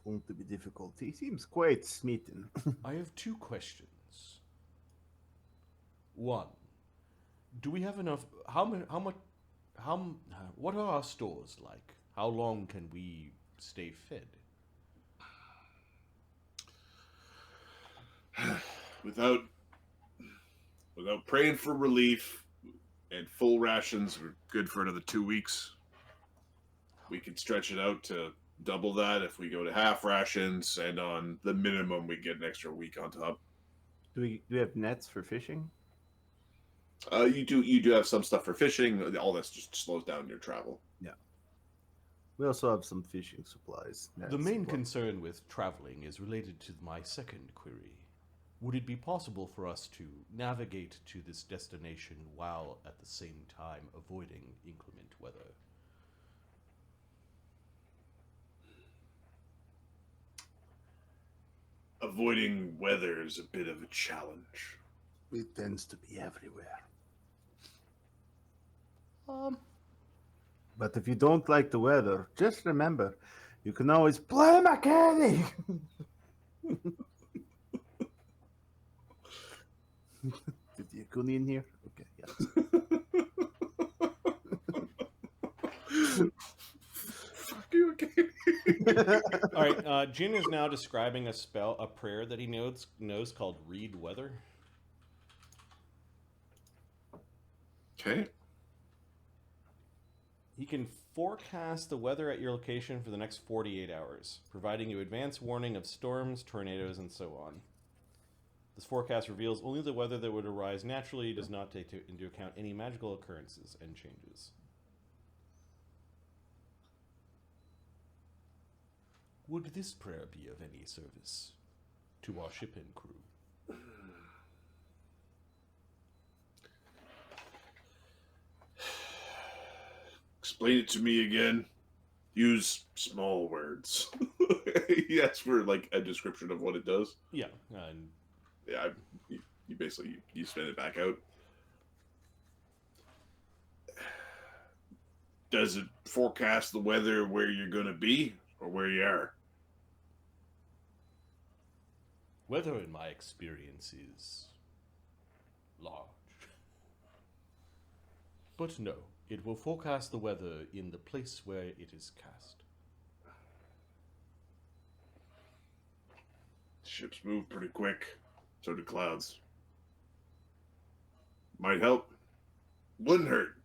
going to be difficult. He seems quite smitten. I have two questions. One, do we have enough? How many? How much? How? What are our stores like? How long can we stay fed? Without praying for relief and full rations, we're good for another 2 weeks. We can stretch it out to double that if we go to half rations, and on the minimum, we get an extra week on top. Do we have nets for fishing? You do have some stuff for fishing. All this just slows down your travel. Yeah. We also have some fishing supplies. The main concern with traveling is related to my second query. Would it be possible for us to navigate to this destination while at the same time avoiding inclement weather? Avoiding weather is a bit of a challenge. It tends to be everywhere. But if you don't like the weather, just remember, you can always play mechanic. Did the Akuni in here? Okay, yes. Fuck you again. All right, Jin is now describing a prayer that he knows called Read Weather. Okay. He can forecast the weather at your location for the next 48 hours, providing you advance warning of storms, tornadoes, and so on. This forecast reveals only the weather that would arise naturally, does not take into account any magical occurrences and changes. Would this prayer be of any service to our ship and crew? Explain it to me again. Use small words. Yes, for like a description of what it does. Yeah, and Yeah, you basically you spin it back out. Does it forecast the weather where you're going to be or where you are? weather, in my experience, is large. But no, it will forecast the weather in the place where it is cast. Ships move pretty quick. So do clouds. Might help. Wouldn't hurt.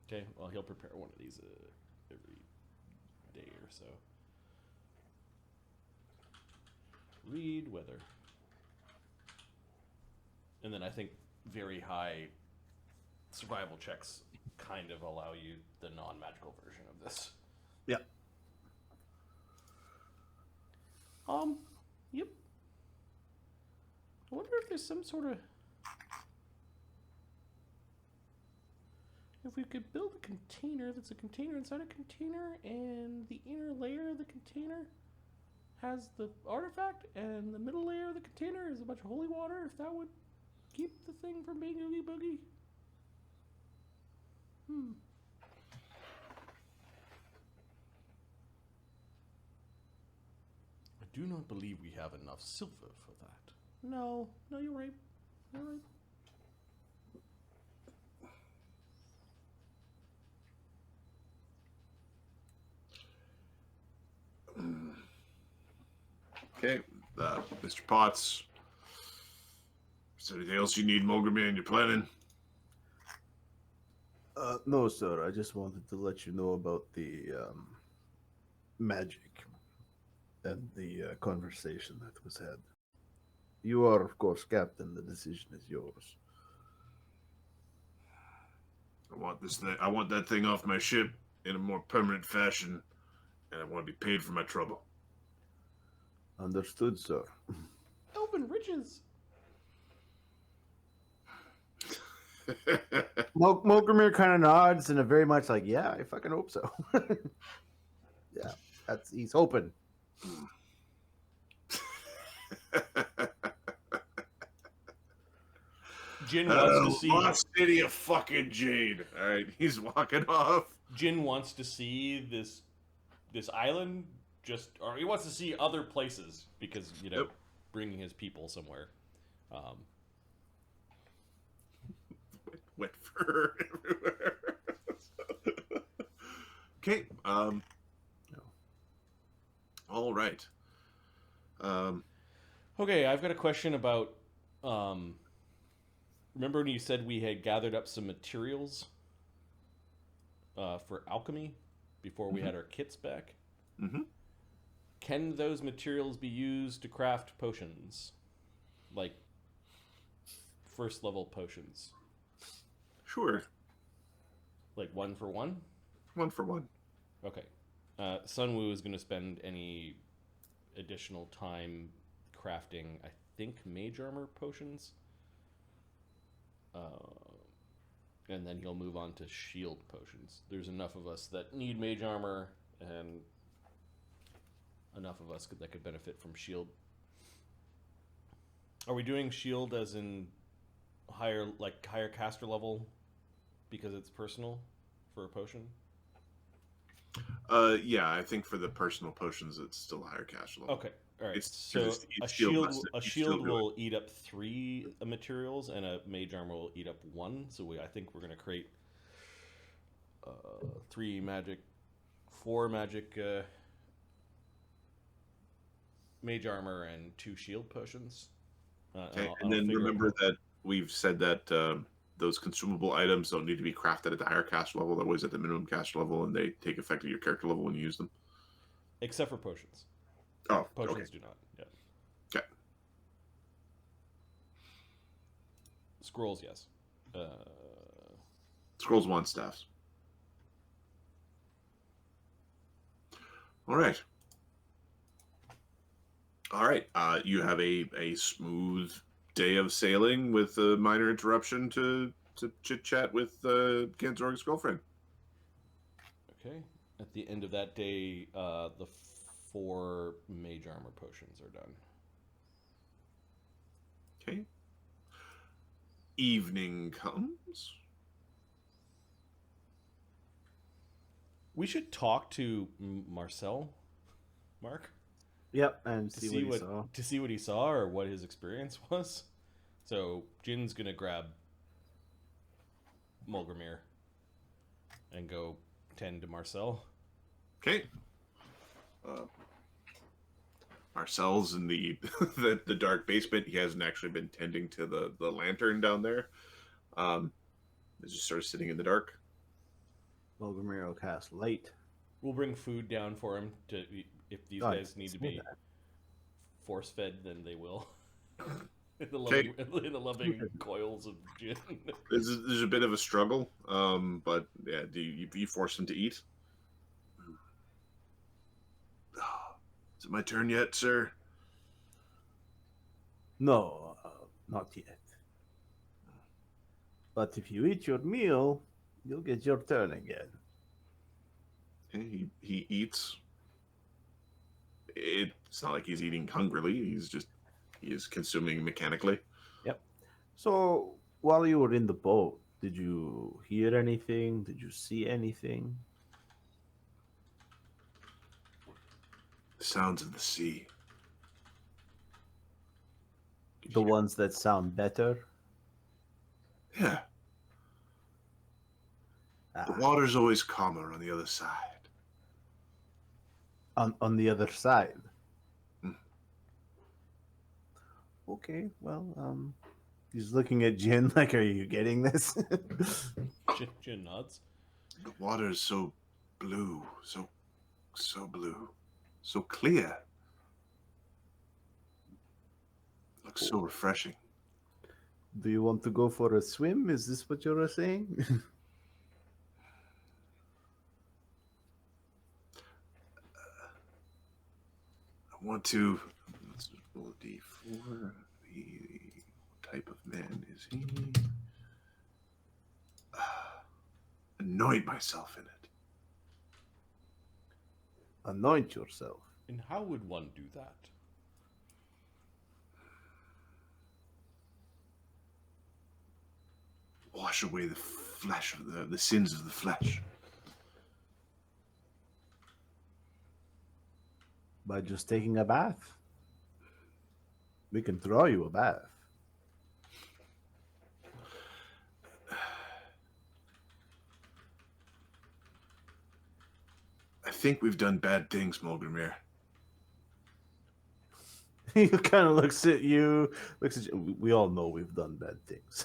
Okay, well, he'll prepare one of these every day or so. Read weather. And then I think very high survival checks kind of allow you the non-magical version of this. Yeah. Yep. I wonder if there's some sort of... If we could build a container that's a container inside a container, and the inner layer of the container has the artifact, and the middle layer of the container is a bunch of holy water, if that would keep the thing from being oogie boogie. I do not believe we have enough silver for that. No, you're right. You're right. Okay, Mr. Potts. Is there anything else you need, Molgromere, in your planning? No, sir. I just wanted to let you know about the magic and the conversation that was had. You are, of course, captain. The decision is yours. I want that thing off my ship in a more permanent fashion, and I want to be paid for my trouble. Understood, sir. Elven riches. Molgromere kind of nods and a very much like, yeah, I fucking hope so. Yeah, he's hoping. Jin wants to see Lost City of fucking Jade. All right, he's walking off. Jin wants to see this this island, or he wants to see other places because Yep. bringing his people somewhere. Wet fur everywhere. Okay. All right. Okay, I've got a question about. Remember when you said we had gathered up some materials for alchemy before we had our kits back? Mm-hmm. Can those materials be used to craft potions, like first level potions, Sure. like 1 for 1? 1 for 1. Okay. Sunwoo is going to spend any additional time crafting, I think, mage armor potions. And then he'll move on to shield potions. There's enough of us that need mage armor, and enough of us that could benefit from shield. Are we doing shield as in higher caster level because it's personal for a potion? Yeah, I think for the personal potions, it's still higher cash level. Okay, all right. It's So it's a shield shield will eat up 3 materials, and a mage armor will eat up 1. So I think we're going to create 4 magic mage armor and 2 shield potions. Okay, and then remember that we've said that those consumable items don't need to be crafted at the higher cash level. They're always at the minimum cash level, and they take effect at your character level when you use them. Except for potions. Oh, Potions okay. do not. Yeah. Okay. Scrolls, yes. Scrolls 1 staffs. All right. All right. You have a smooth day of sailing with a minor interruption to chit chat with Ganzorig's girlfriend. Okay. At the end of that day, the 4 mage armor potions are done. Okay. Evening comes. We should talk to Marcel, Mark. Yep, and see what he saw. To see what he saw or what his experience was. So Jin's gonna grab Molgromere and go tend to Marcel. Okay. Marcel's in the, the dark basement. He hasn't actually been tending to the lantern down there. He's just sort of sitting in the dark. Molgromere will cast light. We'll bring food down for him to if these guys need to be force fed, then they will. in the loving coils of Jin. There's a bit of a struggle, but yeah, do you force him to eat? Is it my turn yet, sir? No, not yet. But if you eat your meal, you'll get your turn again. Okay, he eats. It's not like he's eating hungrily. He is consuming mechanically. Yep. So while you were in the boat, did you hear anything? Did you see anything? The sounds of the sea. The ones that sound better? Yeah. The water's always calmer on the other side. On the other side. Mm. Okay, well, he's looking at Jin like, are you getting this? Jin nods. The water is so blue, so blue, so clear. Looks so refreshing. Do you want to go for a swim? Is this what you're saying? I want to. Let's roll a d4. What type of man is he? Anoint myself in it. Anoint yourself. And how would one do that? Wash away the flesh of the sins of the flesh. By just taking a bath. We can throw you a bath. I think we've done bad things, Molgromere. He kind of looks at you, looks at you. We all know we've done bad things.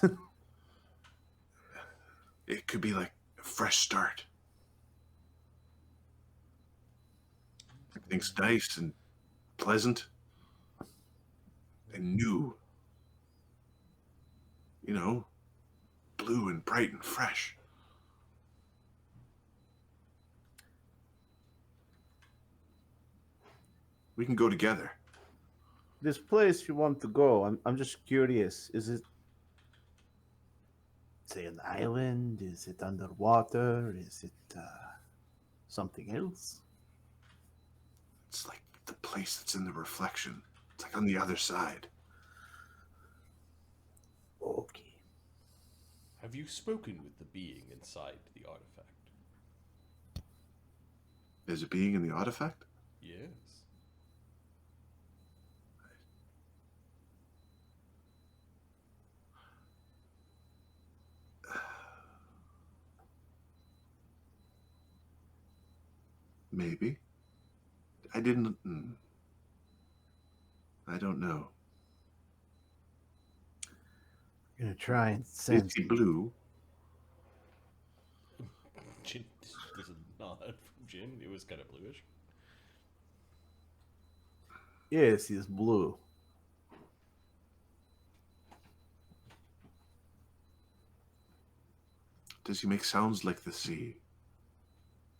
It could be like a fresh start. Everything's nice and pleasant and new. You know, blue and bright and fresh. We can go together. This place you want to go, I'm just curious. Is it, say, an island? Is it underwater? Is it something else? It's like the place that's in the reflection. It's like on the other side. Okay. Have you spoken with the being inside the artifact? There's a being in the artifact? Yes. Maybe. I didn't. I don't know. I'm gonna try and Is sense. he blue? Jin, this is not from Jin. It was kind of bluish. Yes, he's blue. Does he make sounds like the sea?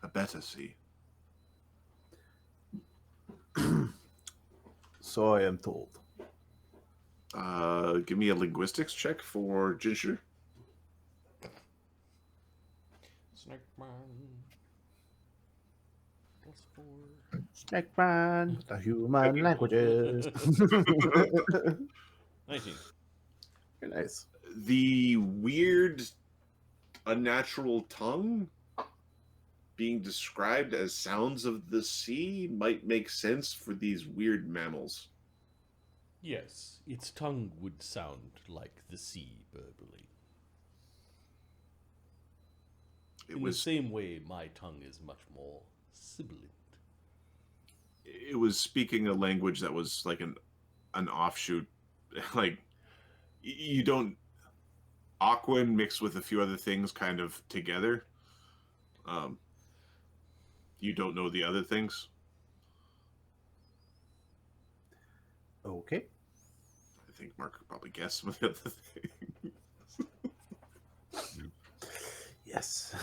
A better sea? So I am told. Give me a linguistics check for Ginger. Snake man. +4. Snake man, the human languages. 19. Very nice. The weird, unnatural tongue being described as sounds of the sea might make sense for these weird mammals. Yes, its tongue would sound like the sea burbling. In the same way, my tongue is much more sibilant. It was speaking a language that was like an offshoot, like you don't Aquan mixed with a few other things kind of together. You don't know the other things. Okay. I think Mark could probably guess some of the other things. Yes.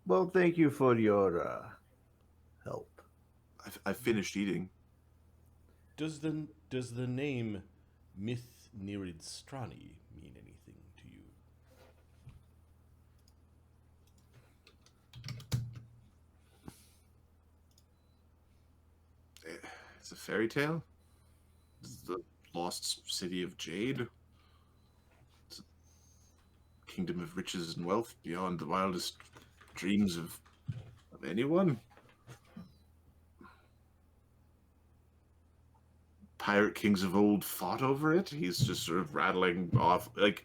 Well, thank you for your help. I've finished eating. Does the name Myth Neriedstranni mean anything to you? It's a fairy tale. It's the Lost City of Jade. It's a kingdom of riches and wealth beyond the wildest dreams of anyone. Pirate kings of old fought over it. He's just sort of rattling off like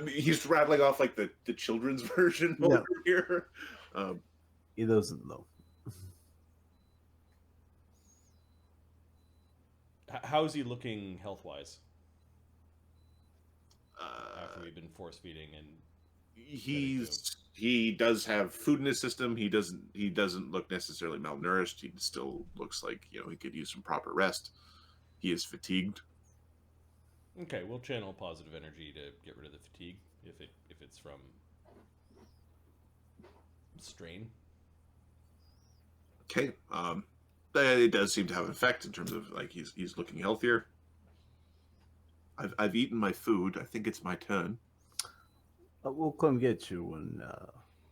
he's rattling off like the children's version Yeah. over here. He doesn't know. How's he looking health-wise? After we've been force feeding and he does have food in his system. He doesn't look necessarily malnourished. He still looks like he could use some proper rest. He is fatigued. okay, we'll channel positive energy to get rid of the fatigue if it's from strain. Okay. It does seem to have an effect in terms of like he's looking healthier. I've eaten my food. I think it's my turn. We'll come get you when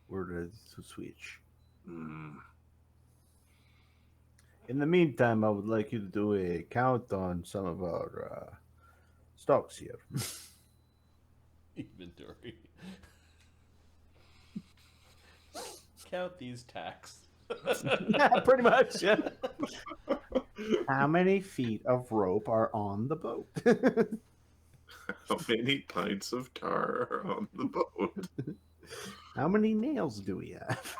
we're ready to switch. Mm. In the meantime, I would like you to do a count on some of our stocks here. Inventory. Count these tacks. Pretty much, yeah. How many feet of rope are on the boat? How many pints of tar are on the boat? How many nails do we have?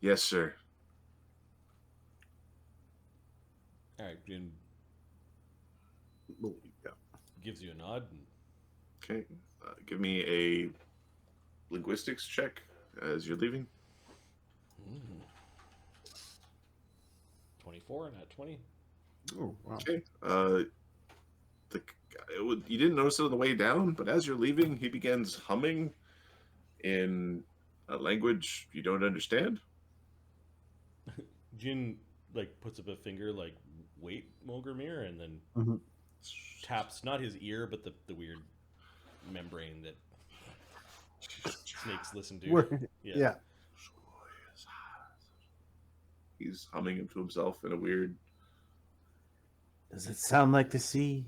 Yes, sir. All right, Jin Oh, yeah. gives you a nod. And Okay. Give me a linguistics check as you're leaving. 24 and at 20. Oh, wow. Okay. You didn't notice it on the way down, but as you're leaving, he begins humming in a language you don't understand. Jin puts up a finger wait, Molgromere, and then Mhm. taps not his ear but the weird membrane that snakes listen to. Yeah. He's humming to himself in a weird. Does it sound like the sea?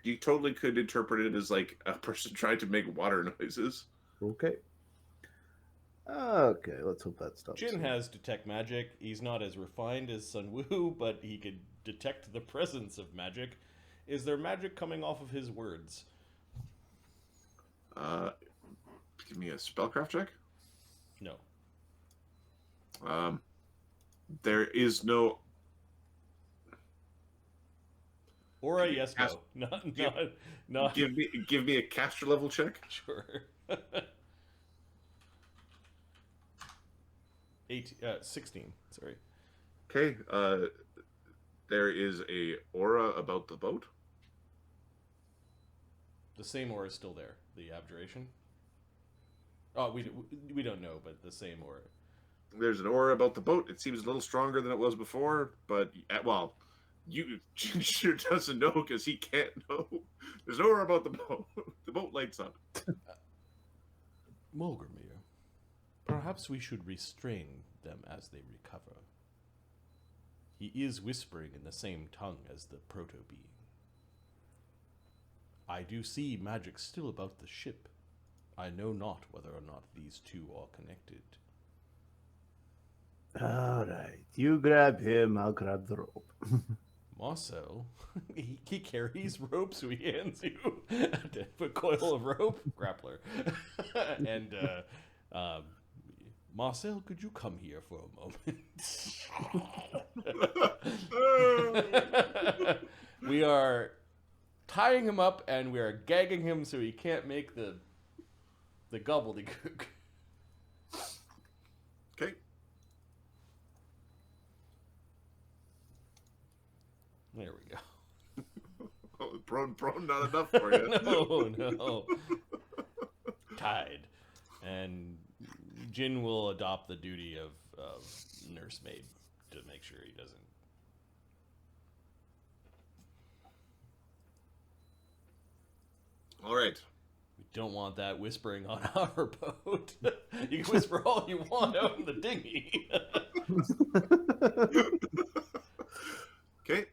You totally could interpret it as like a person trying to make water noises. Okay. Okay, let's hope that stops. Jin has detect magic. He's not as refined as Sun Wu, but he could detect the presence of magic. Is there magic coming off of his words? Give me a spellcraft check. No. There is no. Aura, yes, Cast- no. Not. Give me a caster level check. Sure. 16. Sorry. Okay. There is a aura about the boat. The same aura is still there. The abjuration. Oh, we don't know, but the same aura. There's an aura about the boat. It seems a little stronger than it was before, but you sure doesn't know because he can't know. There's an aura about the boat. The boat lights up. Molgromere, perhaps we should restrain them as they recover. He is whispering in the same tongue as the proto-being. I do see magic still about the ship. I know not whether or not these two are connected. All right. You grab him, I'll grab the rope. Marcel, he carries ropes, so he hands you a coil of rope, grappler. And Marcel, could you come here for a moment? We are tying him up and we are gagging him so he can't make the gobbledygook. Okay. There we go. Oh, prone, not enough for you. No. Tied. And Jin will adopt the duty of nursemaid to make sure he doesn't. All right. We don't want that whispering on our boat. You can whisper all you want out in the dinghy. Okay.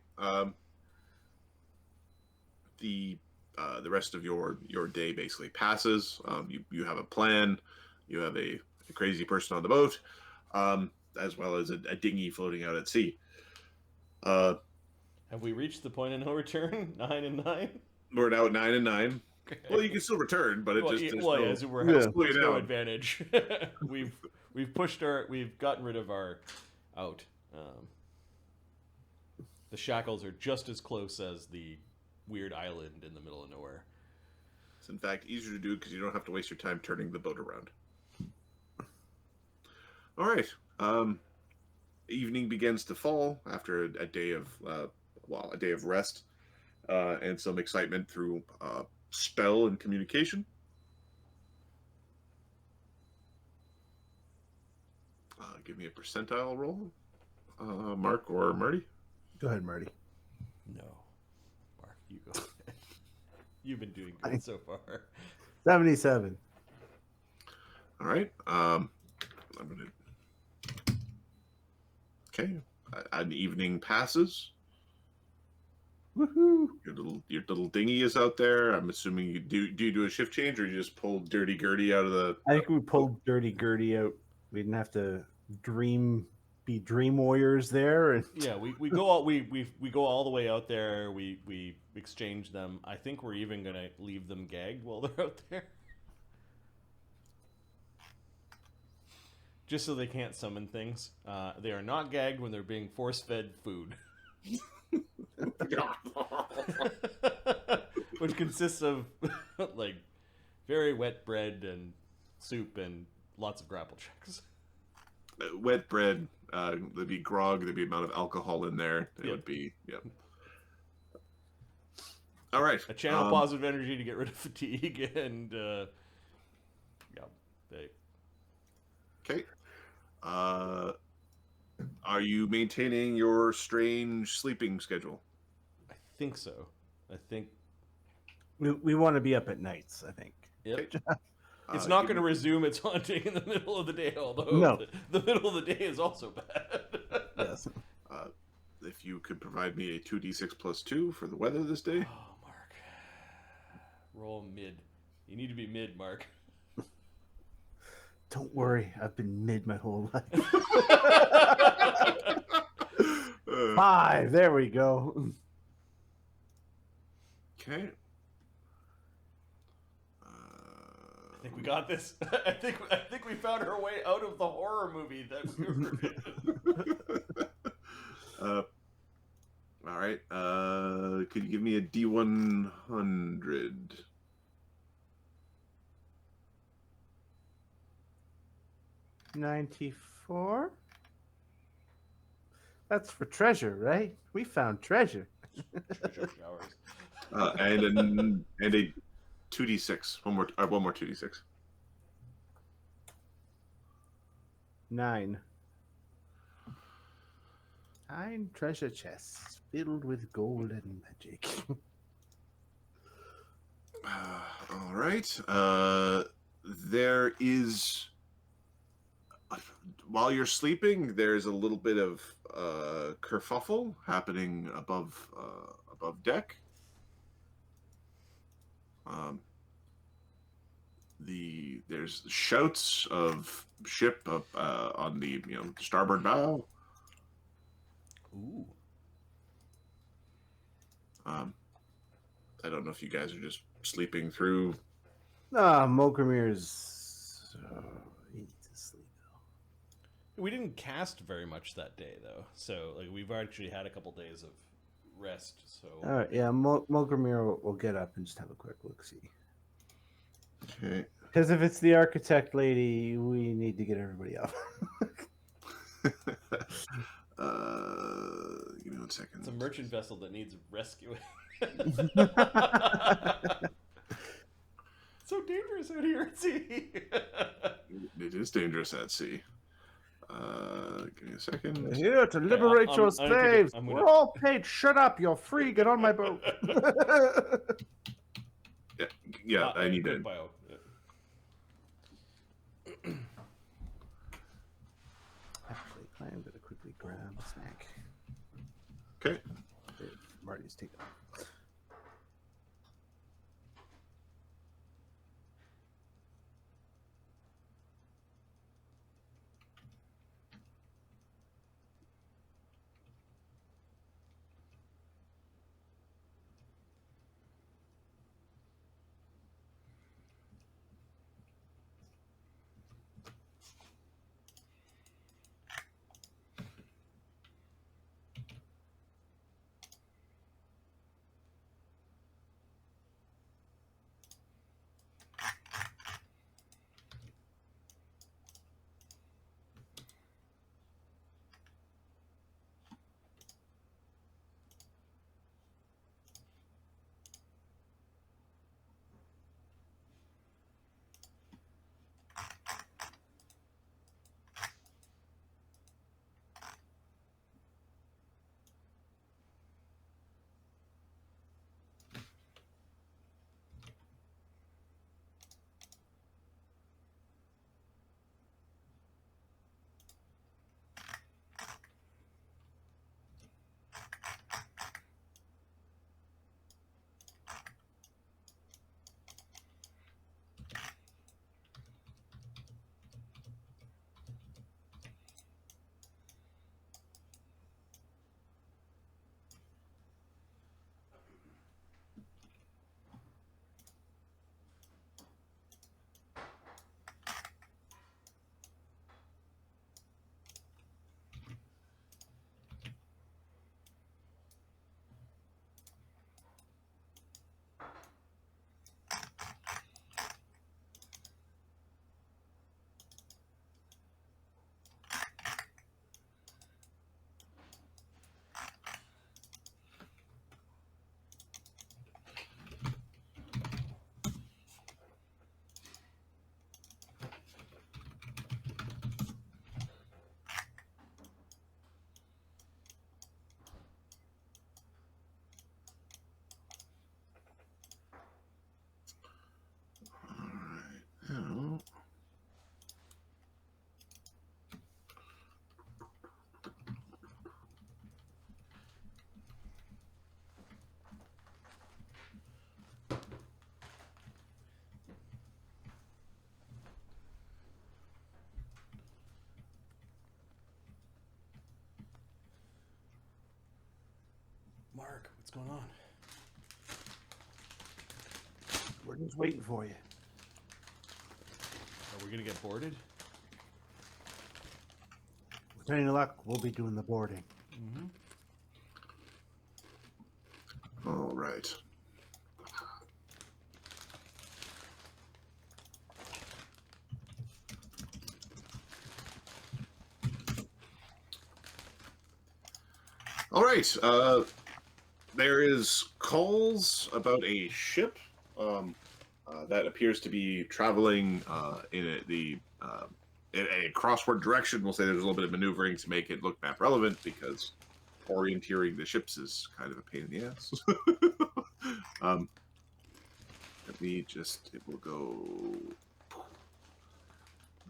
The rest of your day basically passes. You have a plan. You have a crazy person on the boat, as well as a dinghy floating out at sea. Have we reached the point of no return? 9 and 9? We're now at 9 and 9. Okay. Well, you can still return, but There's no advantage. We've gotten rid of our out. The Shackles are just as close as the weird island in the middle of nowhere. It's in fact easier to do because you don't have to waste your time turning the boat around. All right. Evening begins to fall after a day of rest and some excitement through spell and communication. Give me a percentile roll, Mark or Marty. Go ahead, Marty. No. Mark, you go ahead. You've been doing good so far. 77. All right. I'm gonna. Okay. An evening passes. Woohoo! Your little dinghy is out there. I'm assuming you do a shift change, or you just pull Dirty Gertie out of the. I think we pulled Dirty Gertie out. We didn't have to be dream warriors there. And Yeah, we go all we go all the way out there. We exchange them. I think we're even gonna leave them gagged while they're out there, just so they can't summon things. They are not gagged when they're being force-fed food, which consists of like very wet bread and soup and lots of grapple checks. Wet bread. There'd be grog. There'd be amount of alcohol in there. It would be. Yep. All right. A channel positive energy to get rid of fatigue and yeah. Okay. Are you maintaining your strange sleeping schedule? I think so. I think we want to be up at nights, I think. yep. Okay. It's not going to resume its haunting in the middle of the day, although No. the middle of the day is also bad. Yes. If you could provide me a 2d6 plus 2 for the weather this day. Oh, Mark. Roll mid. You need to be mid, Mark. Don't worry, I've been mid my whole life. 5. There we go. Okay. I think we got this. I think we found our way out of the horror movie that we were in. All right. Could you give me a D100? $94. That's for treasure, right? We found treasure. Treasure showers. And a 2d6. One more 2d6. 9. 9 treasure chests filled with gold and magic. All right. There is, while you're sleeping, there's a little bit of kerfuffle happening above deck. There's shouts of ship up on the starboard bow. Ooh. I don't know if you guys are just sleeping through. Molgromere's. He needs to sleep. We didn't cast very much that day, though. So, like, we've actually had a couple days of rest. So, All right, yeah, Molgromere will get up and just have a quick look see. Okay. Because if it's the architect lady, we need to get everybody up. Give me 1 second. it's a merchant vessel that needs rescuing. So dangerous out here at sea. It is dangerous at sea. Give me a second. We're here to liberate I'm your gonna take slaves. I'm gonna- We're all paid. Shut up. You're free. Get on my boat. Yeah, I need quick it. bio. Actually, I'm going to quickly grab a snack. Okay. Marty's taken off. going on? We're just waiting for you. Are we gonna get boarded? With any luck, we'll be doing the boarding. Mm-hmm. All right. All right. There is calls about a ship that appears to be traveling in a crossword direction. We'll say there's a little bit of maneuvering to make it look map relevant because orienteering the ships is kind of a pain in the ass. Let me just. It will go.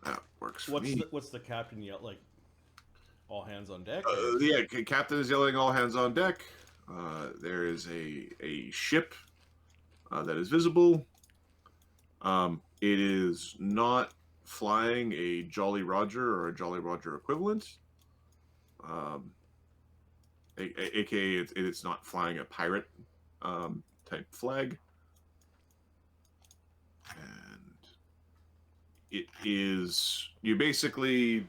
That works for me. What's the captain yell like? All hands on deck. Yeah, captain is yelling, "All hands on deck." There is a ship that is visible. It is not flying a Jolly Roger or a Jolly Roger equivalent. AKA, it's not flying a pirate type flag. And it is, you basically,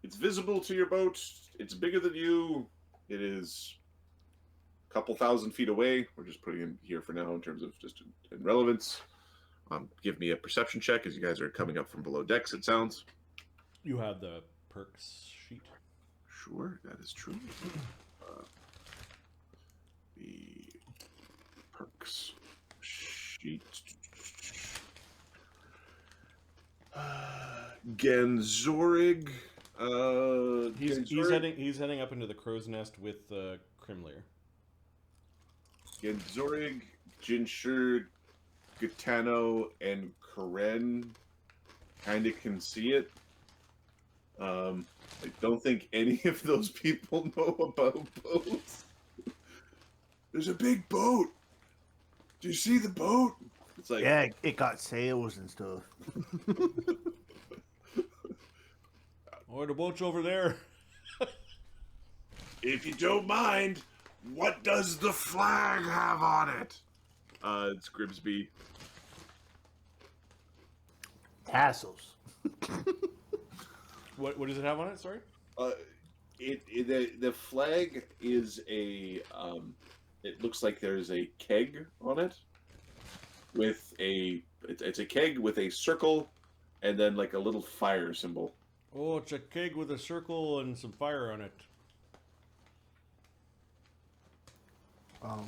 it's visible to your boat. It's bigger than you. It is a couple thousand feet away. We're just putting it here for now in terms of just in relevance. Give me a perception check as you guys are coming up from below decks, it sounds. You have the perks sheet. Sure, that is true. The perks sheet. Ganzorig. He's heading up into the crow's nest with Krimlir. Ganzorig, Jinshur, Gitano, and Karen kind of can see it. I don't think any of those people know about boats. There's a big boat. Do you see the boat? It's like, Yeah, it got sails and stuff. Oh, the boat's over there. if you don't mind, what does the flag have on it? It's Grimsby. Tassels. What does it have on it? Sorry. The flag is a. It looks like there's a keg on it, with a. It's a keg with a circle, and then like a little fire symbol. Oh, it's a keg with a circle and some fire on it. Oh.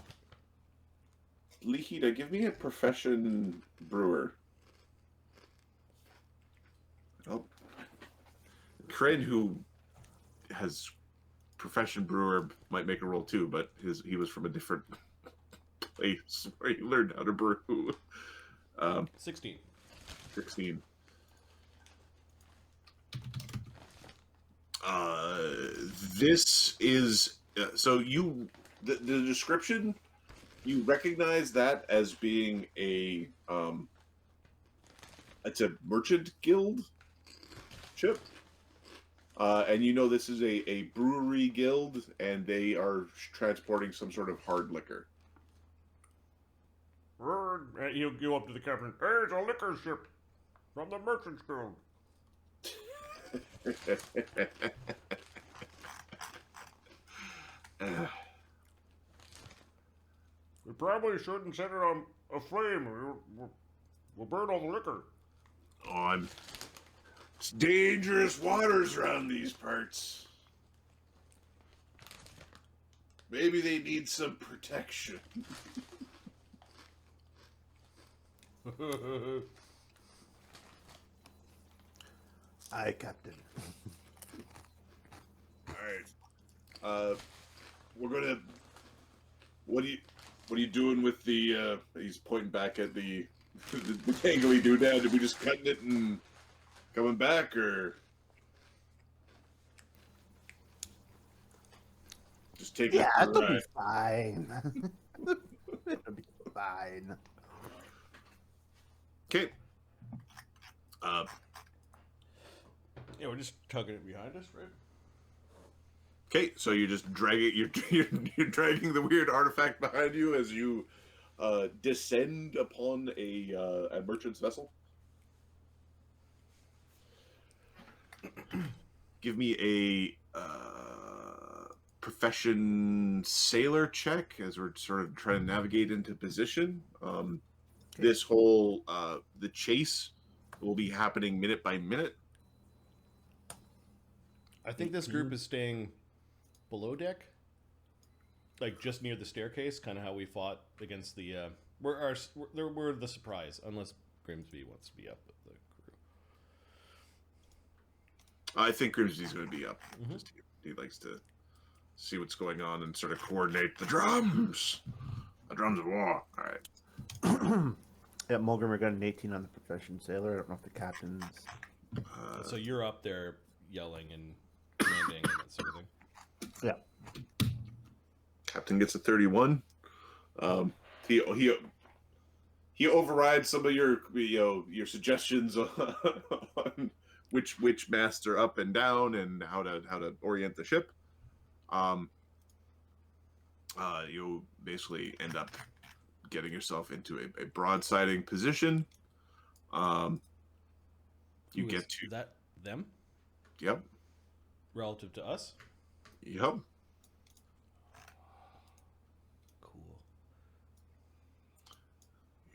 Lihida, give me a profession brewer. Oh, Kren, who has profession brewer, might make a roll too, but he was from a different place where he learned how to brew. 16. 16. This is so you the description, you recognize that as being a it's a merchant guild ship, and you know this is a brewery guild, and they are transporting some sort of hard liquor. You go up to the captain. Hey, it's a liquor ship from the merchants guild. We probably shouldn't set it on a flame. We'll burn all the liquor. It's dangerous waters around these parts. Maybe they need some protection. Aye, Captain. All right. We're gonna. What are you doing with the? He's pointing back at the tango we do now. Did we just cutting it and coming back, or just taking? Yeah, it for that'll a be fine. It'll be fine. Okay. Yeah, we're just tugging it behind us, right? Okay, so you're just dragging you're dragging the weird artifact behind you as you descend upon a merchant's vessel. Give me a profession sailor check as we're sort of trying to navigate into position. This whole the chase will be happening minute by minute. I think this group is staying below deck, like just near the staircase, kind of how we fought against the. We're the surprise, unless Grimsby wants to be up with the crew. I think Grimsby's going to be up. He likes to see what's going on and sort of coordinate the drums. The drums of war. All right. Yeah, Molgromere got an 18 on the profession sailor. I don't know if the captain's. So you're up there yelling and commanding and that sort of thing. Yeah. Captain gets a 31. He overrides some of your suggestions on which masts are up and down and how to orient the ship. You basically end up getting yourself into a broadsiding position. You get to that them. Yep. Relative to us. Yep. Cool.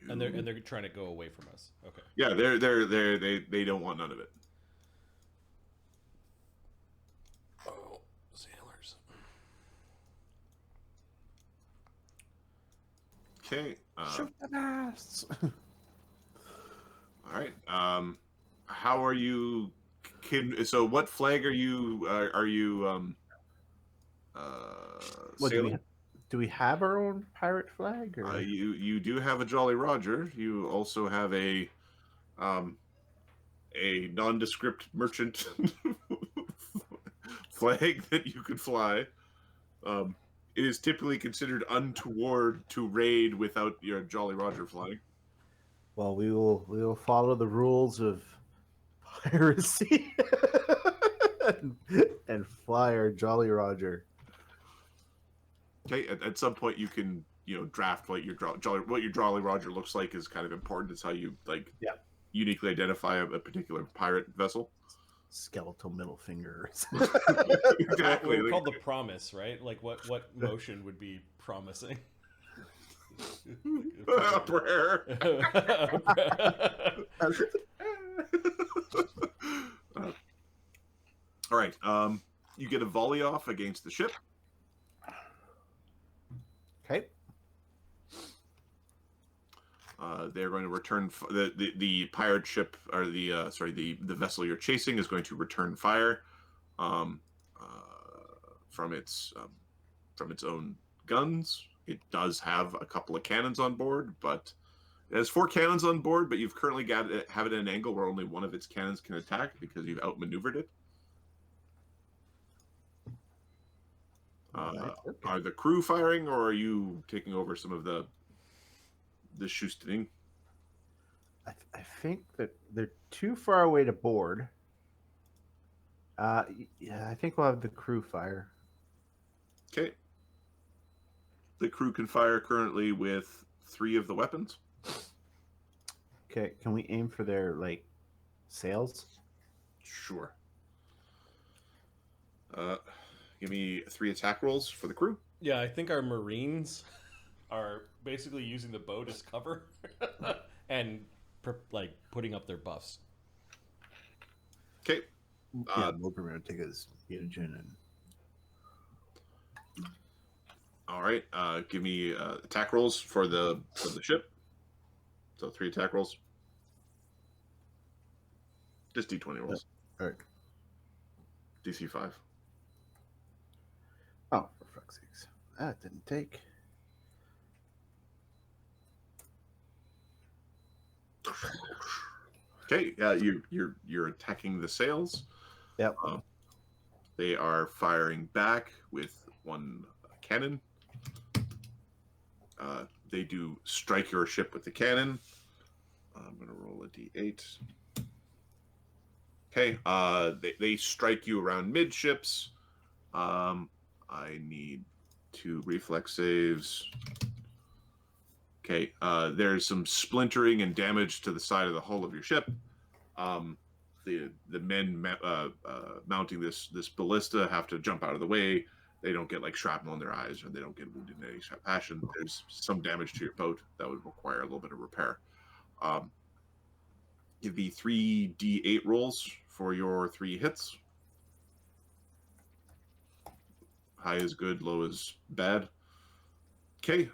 And they're trying to go away from us. Okay. Yeah, they don't want none of it. Oh, sailors. Okay. Shoot the masts! All right. How are you? So, what flag are you? Sailing? Do we have our own pirate flag? Or? You do have a Jolly Roger. You also have a nondescript merchant flag that you could fly. It is typically considered untoward to raid without your Jolly Roger flag. Well, we will follow the rules of piracy and fly our Jolly Roger. Okay, at some point you can draft what your Jolly Roger looks like is kind of important. It's how you uniquely identify a particular pirate vessel. Skeletal middle fingers. Exactly. We're called the promise, right? Like what motion would be promising? A prayer. All right. You get a volley off against the ship. Okay. They're going to return the pirate ship, or the vessel you're chasing is going to return fire from its own guns. It does have a couple of cannons on board, but it has 4 cannons on board. But you've currently have it at an angle where only one of its cannons can attack because you've outmaneuvered it. Are the crew firing, or are you taking over some of the shooting? I think that they're too far away to board. Yeah, I think we'll have the crew fire. Okay. The crew can fire currently with 3 of the weapons. Okay, can we aim for their sails? Sure. Give me 3 attack rolls for the crew. Yeah, I think our Marines are basically using the boat as cover and putting up their buffs. Okay. Yeah, Molgromere will take his mutagen and. All right. Give me attack rolls for the ship. So 3 attack rolls. Just D20 rolls. All right. DC 5. Oh, for fuck's sakes. That didn't take. Okay, you're attacking the sails. Yep. They are firing back with 1 cannon. They do strike your ship with the cannon. I'm going to roll a d8. Okay, they strike you around midships. I need 2 reflex saves. Okay, there's some splintering and damage to the side of the hull of your ship. The men mounting this ballista have to jump out of the way. They don't get like shrapnel in their eyes, or they don't get wounded in any fashion. There's some damage to your boat that would require a little bit of repair. Give me 3d8 rolls for your 3 hits. High is good, low is bad. Okay.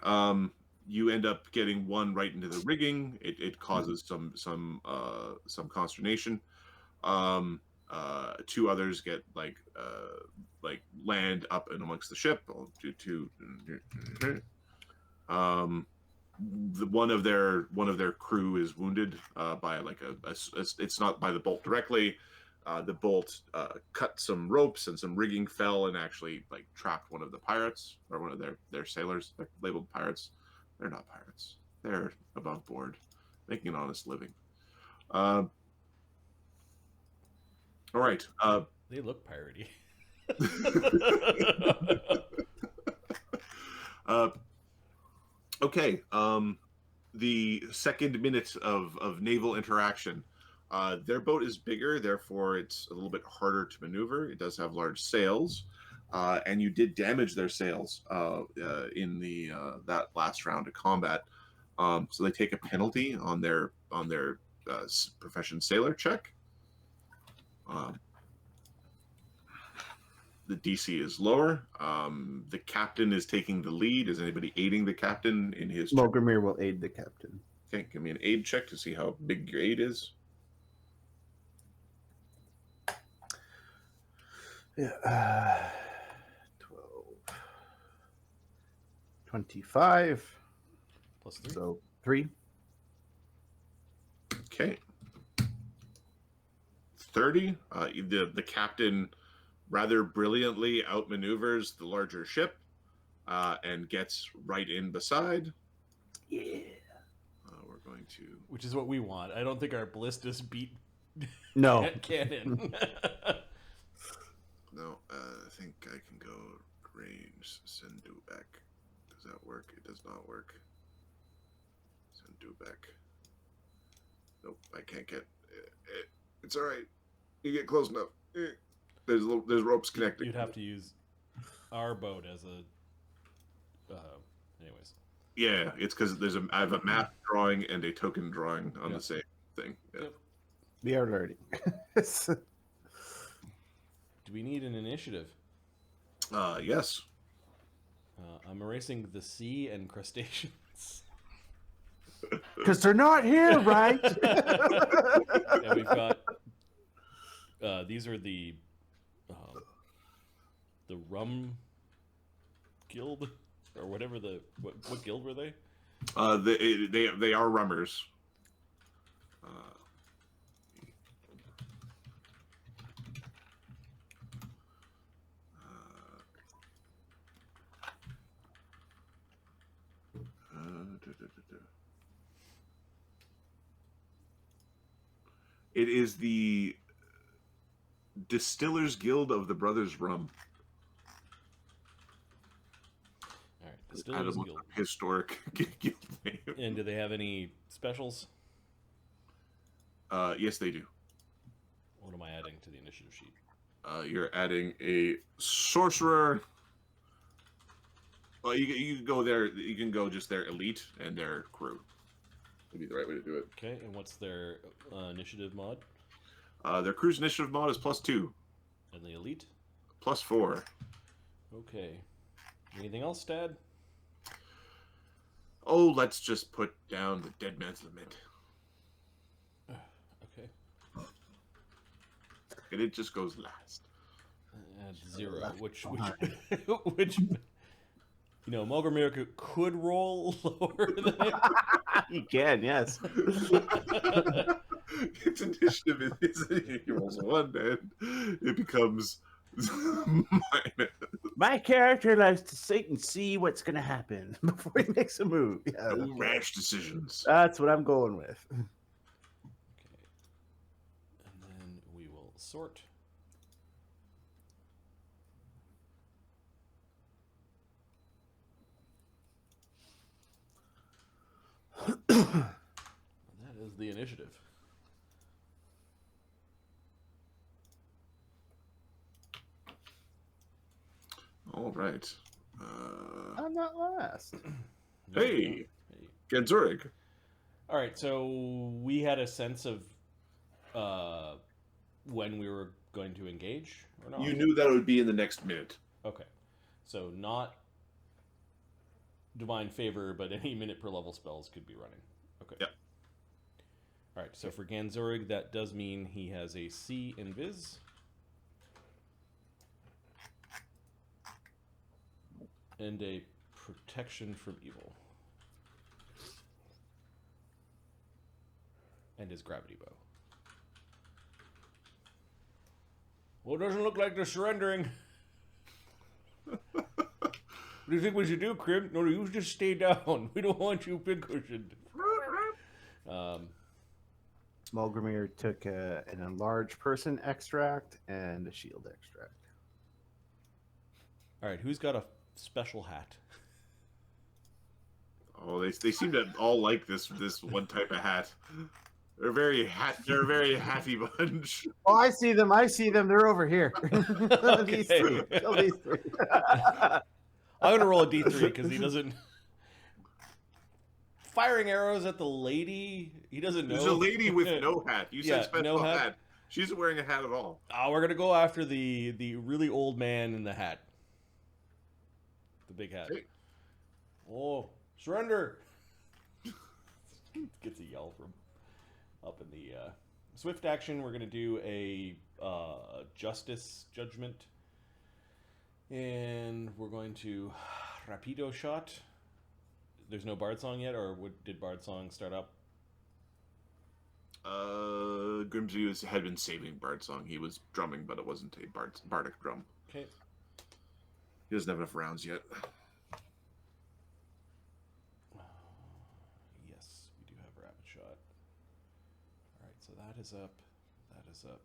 You end up getting 1 right into the rigging. It causes some consternation. 2 others get like land up and amongst the ship. I'll do 2. One of their crew is wounded by like it's not by the bolt directly. The bolt cut some ropes and some rigging fell and actually like trapped one of the pirates or one of their sailors. They're labeled pirates. They're not pirates. They're above board, making an honest living. All right. They look piratey. Okay. The second minute of naval interaction. Their boat is bigger, therefore it's a little bit harder to maneuver. It does have large sails, and you did damage their sails in the that last round of combat. So they take a penalty on their profession sailor check. The DC is lower. The captain is taking the lead. Is anybody aiding the captain in his check? Molgromere will aid the captain. Okay, give me an aid check to see how big your aid is. Yeah. 12. 25. +3. So 3. Okay. 30. The captain rather brilliantly outmaneuvers the larger ship and gets right in beside. Yeah. We're going to... Which is what we want. I don't think our ballistas beat No. cannon. No, I think I can go range, send do back. Does that work? It does not work. Send do back. Nope, I can't get it. It's all right. You get close enough. There's ropes connecting. You'd have to use our boat as a. Anyways. Yeah, it's because I have a map drawing and a token drawing on the same thing. Yeah. Yep. We are learning. Do we need an initiative? Yes. I'm erasing the sea and crustaceans. Because they're not here, right? And we've got these are the rum guild or whatever what guild were they? They are rummers. It is the Distillers Guild of the Brothers Rum. All right, Distillers Guild. Historic guild name. And do they have any specials? Yes, they do. What am I adding to the initiative sheet? You're adding a sorcerer. Well, you can go there. You can go just their elite and their crew. Would be the right way to do it. Okay, and what's their initiative mod? Their crew's initiative mod is +2. And the elite? +4. Okay. Anything else, Dad? Oh, let's just put down the Dead Man's Lament. Okay. And it just goes last. Add 0. Which you know, Molgromere could roll lower than it. He can, yes. Its initiative is he rolls 1, and it becomes minus. My character likes to sit and see what's going to happen before he makes a move. Yeah, No rash decisions. that's what I'm going with. Okay. And then we will sort. That is the initiative. All right. I'm not last. Hey, Ganzorig. All right, so we had a sense of when we were going to engage or not. You knew that it would be in the next minute. Okay, so not divine favor, but any minute per level spells could be running. Okay. Yep. All right, so for Ganzorig, that does mean he has a C in Viz. And a protection from evil. And his gravity bow. Well, it doesn't look like they're surrendering. What do you think we should do, Crim? No, you just stay down. We don't want you pincushion. Molgromere took an enlarged person extract and a shield extract. All right, who's got a special hat? Oh, they seem to all like this one type of hat. They're a very hatty bunch. Oh, I see them. They're over here. These three. Kill these three. I'm gonna roll a D3 because he doesn't. Firing arrows at the lady. He doesn't know. There's a lady with no hat. You said special no hat. hat. She's not wearing a hat at all. We're gonna go after the really old man in the hat. The big hat. Hey. Oh, surrender! Gets a yell from up in the swift action. We're gonna do a justice judgment, and we're going to rapido shot. There's no bard song yet, or did bard song start up? Grimsby had been saving bard song. He was drumming, but it wasn't a bardic drum. Okay. He doesn't have enough rounds yet. Yes, we do have rapid shot. All right, so that is up. That is up.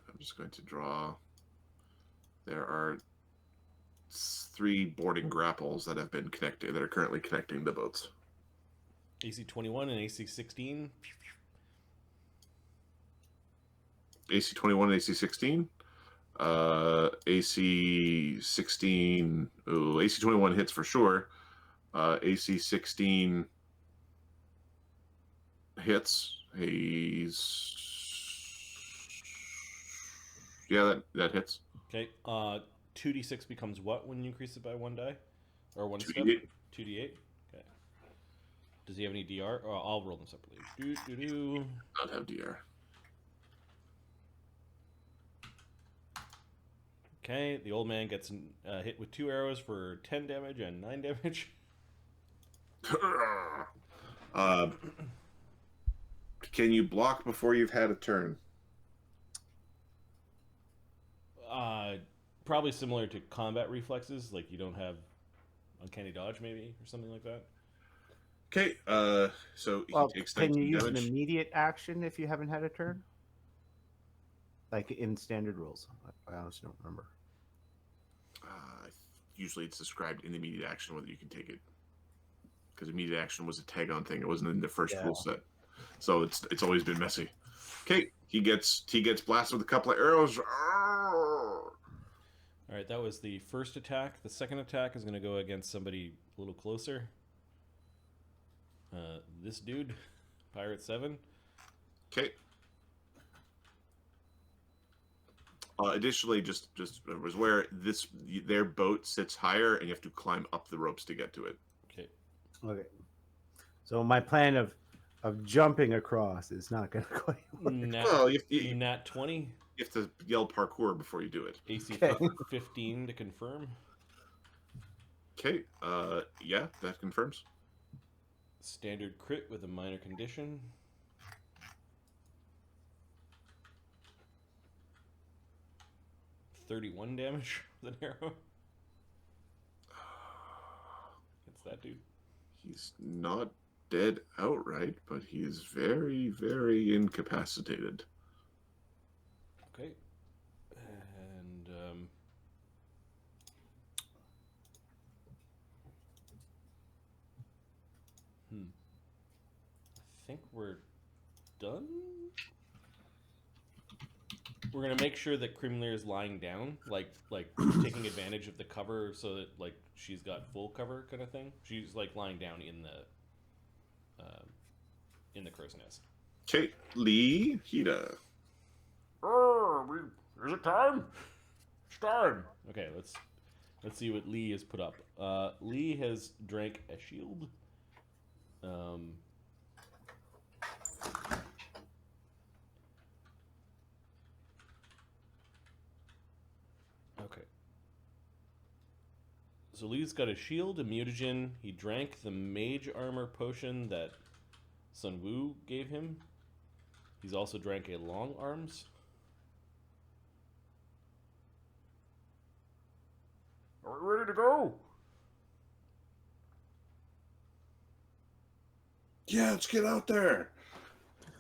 I'm just going to draw. There are 3 boarding grapples that have been connected, that are currently connecting the boats. AC 21 and AC 16. AC 21 and AC 16. AC 16. Ooh, AC 21 hits for sure. AC 16 hits. He's. Yeah, that hits. Okay. 2d6 becomes what when you increase it by 1 die? Or 1 step? 2d8. 2d8? Okay. Does he have any DR? Oh, I'll roll them separately. Do. Not have DR. Okay, the old man gets hit with 2 arrows for 10 damage and 9 damage. Can you block before you've had a turn? Probably similar to combat reflexes, like you don't have uncanny dodge, maybe, or something like that. Okay, so Well, he takes can 19 you use damage. an immediate action if you haven't had a turn? Like in standard rules. I honestly don't remember. Usually it's described in the immediate action whether you can take it. Because immediate action was a tag-on thing. It wasn't in the first rule set. So it's always been messy. Okay, he gets blasted with a couple of arrows. All right, that was the first attack. The second attack is going to go against somebody a little closer. This dude, Pirate 7. Okay. Additionally, just was where their boat sits higher, and you have to climb up the ropes to get to it. Okay. Okay. So my plan of jumping across is not going to quite work. Well, Nat 20. You have to yell parkour before you do it. AC Okay. 15 to confirm. Okay. Yeah, that confirms. Standard crit with a minor condition. $31 damage with an arrow. It's that dude. He's not dead outright, but he is very, very incapacitated. Okay. And I think we're done. We're gonna make sure that Krimlir is lying down, like taking advantage of the cover, so that like she's got full cover, kind of thing. She's like lying down in the crow's nest. Okay, Lee, Hida. Is it time? It's time. Okay, let's see what Lee has put up. Lee has drank a shield. Okay. So Lee's got a shield, a mutagen. He drank the mage armor potion that Sun Wu gave him. He's also drank a long arms. Are we ready to go? Yeah, let's get out there.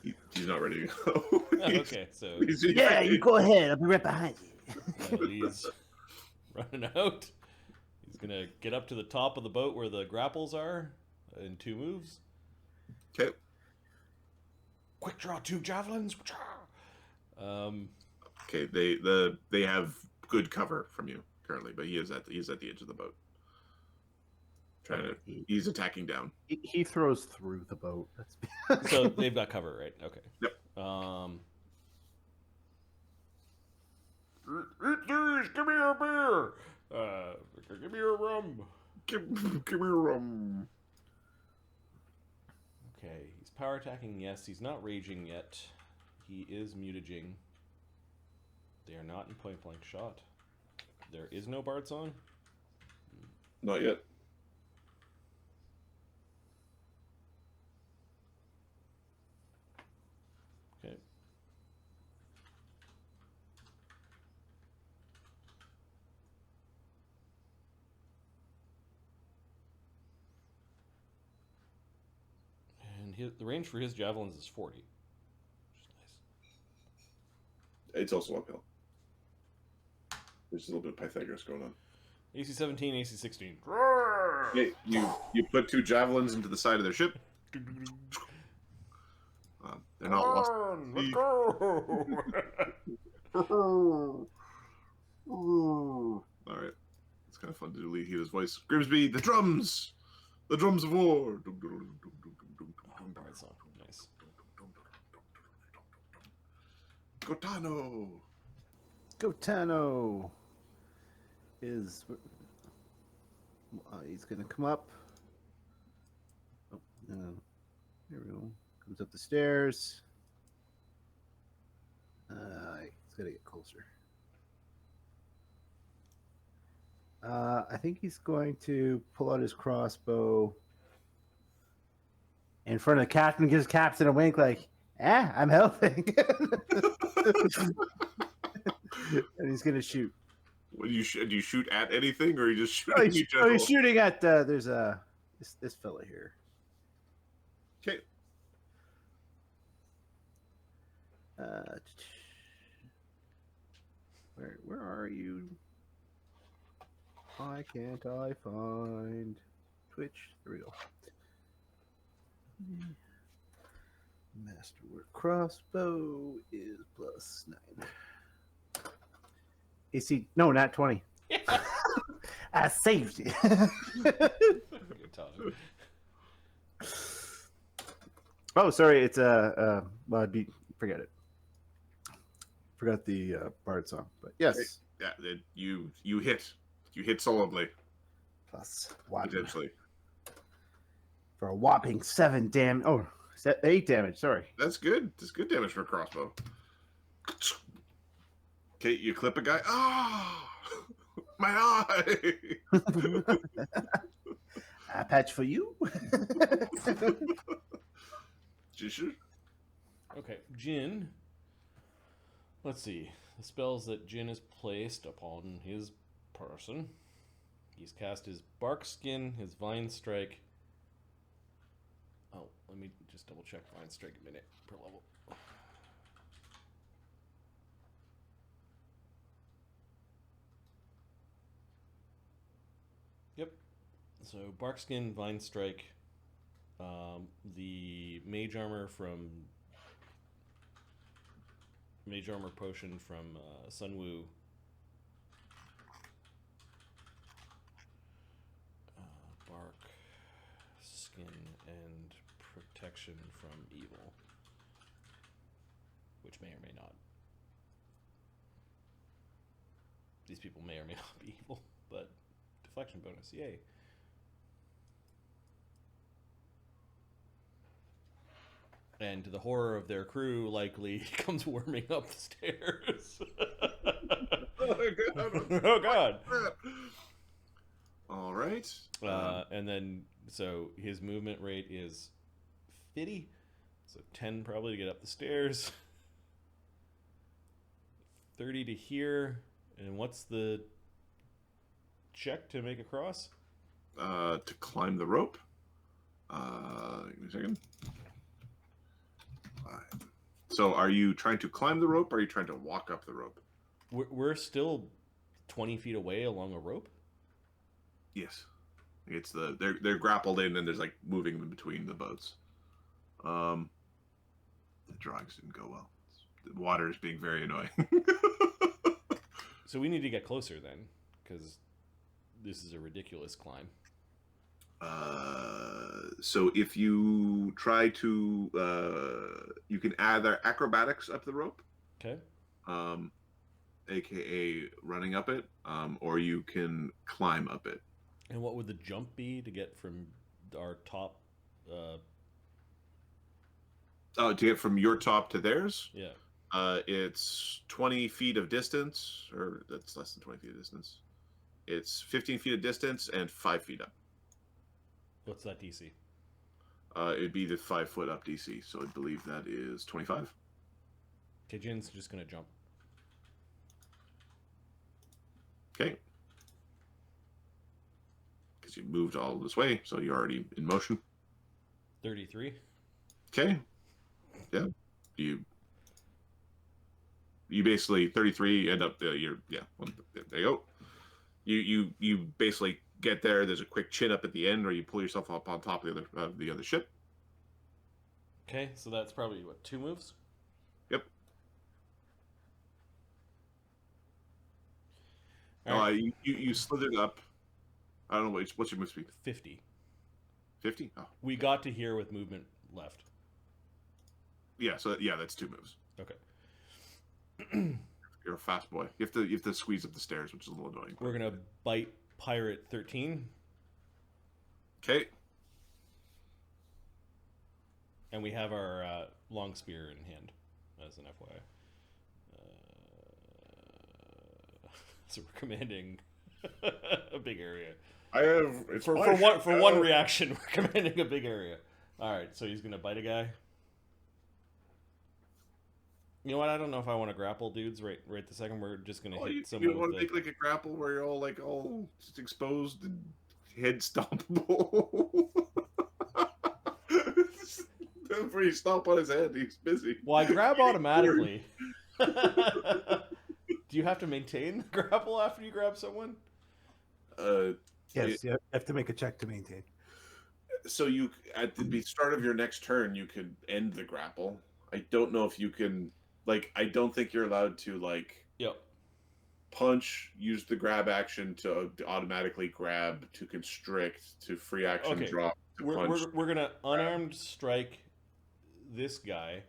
He's not ready to go. Oh, okay, so Yeah, you go ahead. I'll be right behind you. Lee's running out. He's gonna get up to the top of the boat where the grapples are in 2 moves. Okay. Quick draw 2 javelins. Okay, they have good cover from you currently, but he's at the edge of the boat. He's attacking down. He throws through the boat. So they've got cover, right? Okay. Yep. Eat these! Give me a beer! Give me a rum! Give me a rum. Okay, he's power attacking, yes. He's not raging yet. He is mutaging. They are not in point blank shot. There is no Bard Song. Not yet. Okay. And the range for his javelins is 40. Which is nice. It's also uphill. There's a little bit of Pythagoras going on. AC 17, AC 16. Yeah, you put 2 javelins into the side of their ship. They're not lost. Let's go! All right, it's kind of fun to do Lee Hida's voice. Grimsby, the drums of war. Bard Song. Nice. Gotano. Gotano is he's gonna come up. Oh, no. Here we go. Comes up the stairs. He's gotta get closer. I think he's going to pull out his crossbow in front of the captain, gives captain a wink like, I'm helping. And he's gonna shoot. When do you shoot at anything, or are you just shooting? Oh, in he's general? shooting at there's this fella here. Okay. Where are you? Why can't I find Twitch? There we go. Masterwork crossbow is +9. AC, no, not 20. I saved it. Good time. Oh, sorry. It's well, forget it. Forgot the Bard Song, but yes. Yeah, you hit solidly. Plus whopping, Potentially. for a whopping 7 damage. Oh, 8 damage. Sorry. That's good. That's good damage for a crossbow. Okay, you clip a guy. Ah, my eye. Eye patch for you. Jishu? Okay, Jin. Let's see. The spells that Jin has placed upon his person. He's cast his Bark Skin, his Vine Strike. Oh, Let me just double check Vine Strike a minute per level. Yep. So Barkskin, Vine Strike, the Mage Armor Potion from Sunwoo. Bark, Skin, and Protection from Evil, which may or may not. These people may or may not be evil, but deflection bonus, yay. And to the horror of their crew, likely comes worming up the stairs. Oh god! All right. And then, so his movement rate is 50, so 10 probably to get up the stairs. 30 to here, and what's the check to make across? To climb the rope. Give me a second. So are you trying to climb the rope, or are you trying to walk up the rope? We're still 20 feet away along a rope? Yes. It's they're grappled in, and there's like moving in between the boats. The drawings didn't go well. The water is being very annoying. So we need to get closer then, because this is a ridiculous climb. So if you try to, you can add their acrobatics up the rope. Okay. AKA running up it, or you can climb up it. And what would the jump be to get from our top? Oh, to get from your top to theirs? Yeah. It's 20 feet of distance, or that's less than 20 feet of distance. It's 15 feet of distance and 5 feet up. What's that DC? It'd be the 5 foot up DC, so I believe that is 25. Okay, Jin's just gonna jump. Okay. Because you moved all this way, so you're already in motion. 33. Okay. Yeah. You basically 33 end up there. There you go. You basically get there. There's a quick chin up at the end, or you pull yourself up on top of the other ship. Okay, so that's probably what, 2 moves? Yep. All right. You slithered up. I don't know what's your move speed. 50. 50. Oh, We got to here with movement left. yeah. So yeah, that's 2 moves. Okay. You're a fast boy. You have to squeeze up the stairs, which is a little annoying. We're gonna bite Pirate 13, Okay. and we have our long spear in hand, as an FYI. So we're commanding a big area. I have For one reaction, we're commanding a big area. All right, so he's gonna bite a guy. You know what? I don't know if I want to grapple dudes right this second. We're just gonna hit someone. You want to make like a grapple where you're all just exposed and head stompable. Before you stomp on his head, he's busy. Well, I grab automatically. Do you have to maintain the grapple after you grab someone? Yes, you have to make a check to maintain. So you at the start of your next turn, you could end the grapple. I don't know if you can. I don't think you're allowed to Yep. punch, use the grab action to automatically grab, to constrict, to free action Okay. drop, to We're punch. gonna unarmed strike this guy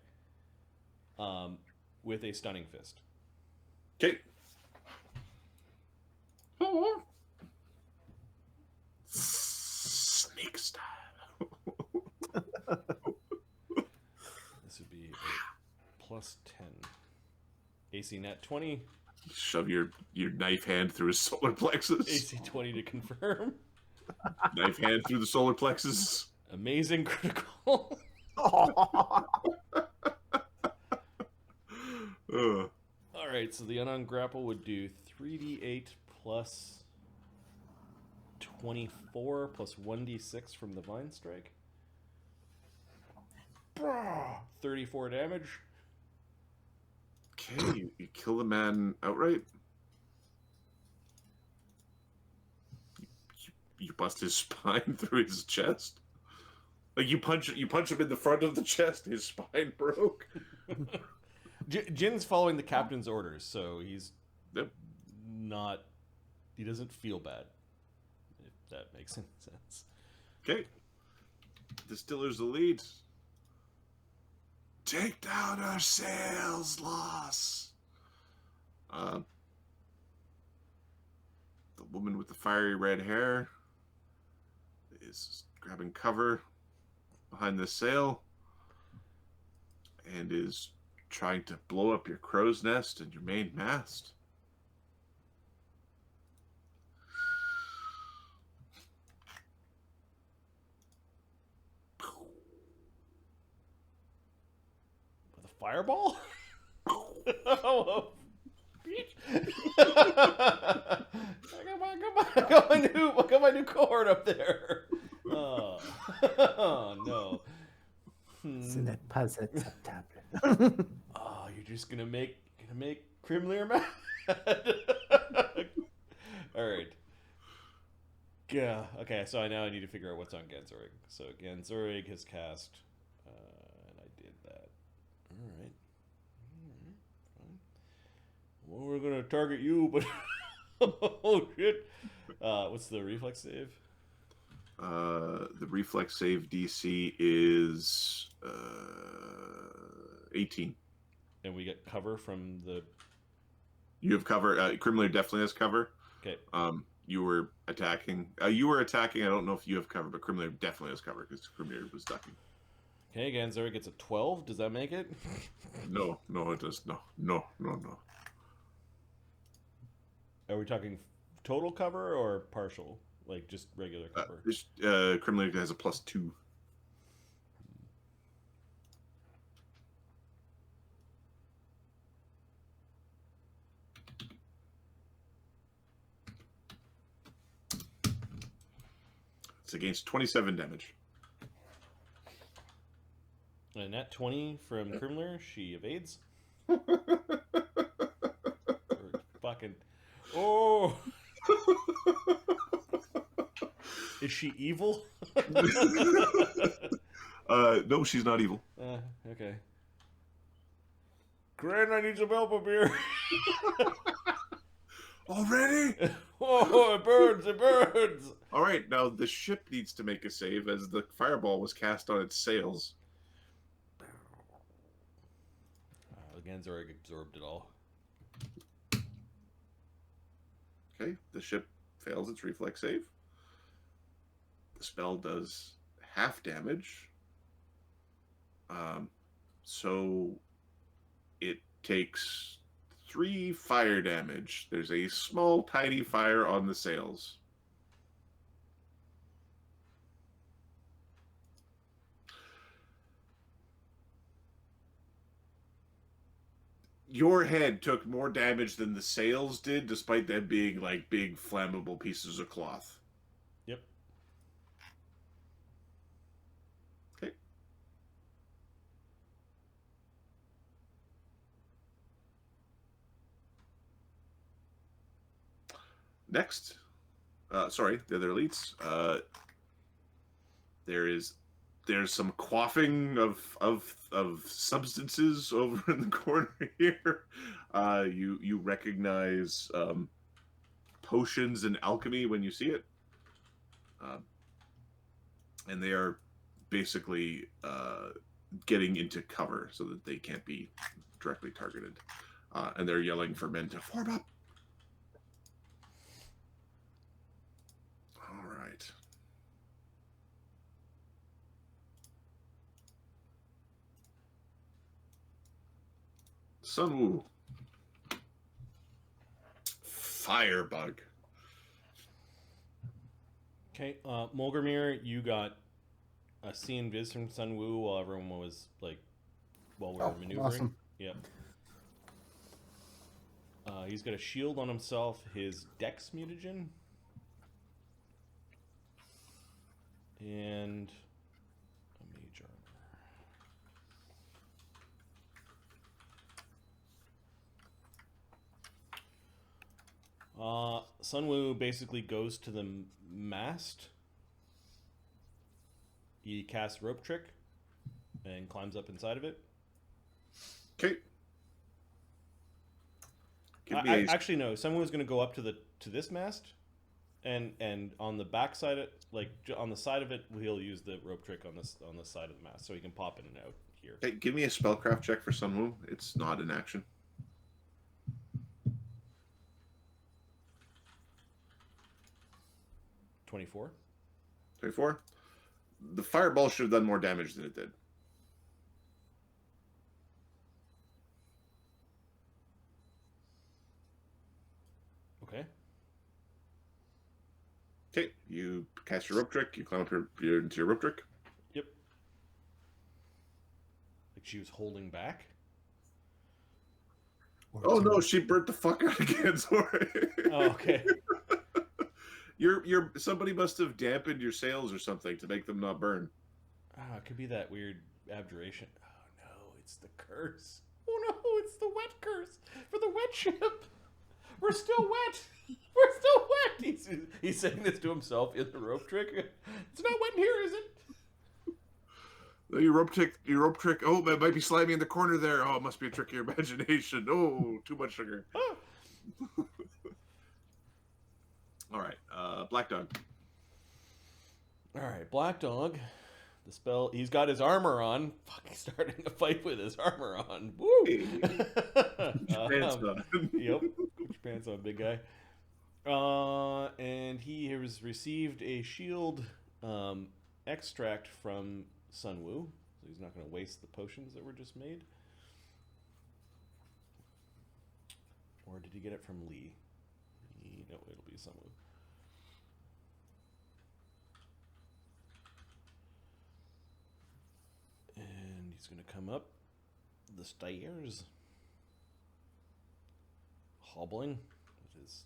with a stunning fist. Okay. Snake style. This would be a plus 10. AC net 20. Shove your knife hand through his solar plexus. AC 20 to confirm. Knife hand through the solar plexus. Amazing critical. Alright, so the unarmed grapple would do 3d8 plus 24 plus 1d6 from the Vine Strike. 34 damage. Okay, you kill the man outright. You bust his spine through his chest. Like you punch him in the front of the chest. His spine broke. Jin's following the captain's orders, so he's Yep. not. He doesn't feel bad. If that makes any sense. Okay. Distiller's the lead. Take down our sails, Loss. The woman with the fiery red hair is grabbing cover behind the sail and is trying to blow up your crow's nest and your main mast. With a fireball? Oh, bitch. I got my new cohort up there. Oh, oh no. C'est n'est pas acceptable. Oh, you're just gonna make Krimlir mad. All right. Yeah. Okay. So I need to figure out what's on Ganzorig. So Ganzorig has cast, and I did that. All right. Fine. Well, we're gonna target you, but oh shit. What's the reflex save? The reflex save DC is 18. And we get cover from the. You have cover. Krimler definitely has cover. Okay. You were attacking. I don't know if you have cover, but Krimler definitely has cover because Krimler was ducking. Okay, Ganzorig gets a 12. Does that make it? No, it does. No. Are we talking total cover or partial? Like just regular cover? Krimler has a +2. It's against 27 damage. And that 20 from Krimler, she evades. Fucking. Oh! Is she evil? No, she's not evil. Okay. Gran, I need some help up here. Already? Oh, it burns! It burns! All right, now the ship needs to make a save as the fireball was cast on its sails. Ganzorig absorbed it all. Okay, the ship fails its reflex save. The spell does half damage. So it takes 3 fire damage. There's a small, tiny fire on the sails. Your head took more damage than the sails did, despite them being like big, flammable pieces of cloth. Yep. Okay. Next, sorry, the other elites. There's some quaffing of substances over in the corner here. You recognize potions and alchemy when you see it, and they are basically getting into cover so that they can't be directly targeted, and they're yelling for men to form up. All right. Sunwoo. Firebug. Okay, Molgromere, you got a see and viz from Sunwoo while everyone was like, while we were maneuvering. Awesome. Yep. He's got a shield on himself, his Dex mutagen, and a mage armor. Sunwoo basically goes to the mast. He casts rope trick and climbs up inside of it. Okay. Actually, no. Sunwoo's going to go up to this mast, and on the back side, on the side of it, he'll use the rope trick on the side of the mast, so he can pop in and out here. Okay, give me a spellcraft check for Sunwoo. It's not in action. 24. 24. The fireball should have done more damage than it did. Okay. Okay, you cast your rope trick. You climb up into your rope trick. Yep. Like she was holding back. Oh no, she burnt the fuck out again. Sorry. Oh, okay. Somebody must have dampened your sails or something to make them not burn. Ah, it could be that weird abjuration. Oh no, it's the curse. Oh no, it's the wet curse for the wet ship. We're still wet. We're still wet. He's saying this to himself in the rope trick. It's not wet in here, is it? Your rope trick. Oh, that might be slimy in the corner there. Oh, it must be a trick of your imagination. Oh, too much sugar. All right, Black Dog. All right, Black Dog. The spell. He's got his armor on. Fucking starting a fight with his armor on. Woo! Hey. Pants on. Yep. Put your pants on, big guy. And he has received a shield extract from Sunwoo, so he's not going to waste the potions that were just made. Or did he get it from Lee? No, it'll be Sunwoo. And he's going to come up the stairs, hobbling with his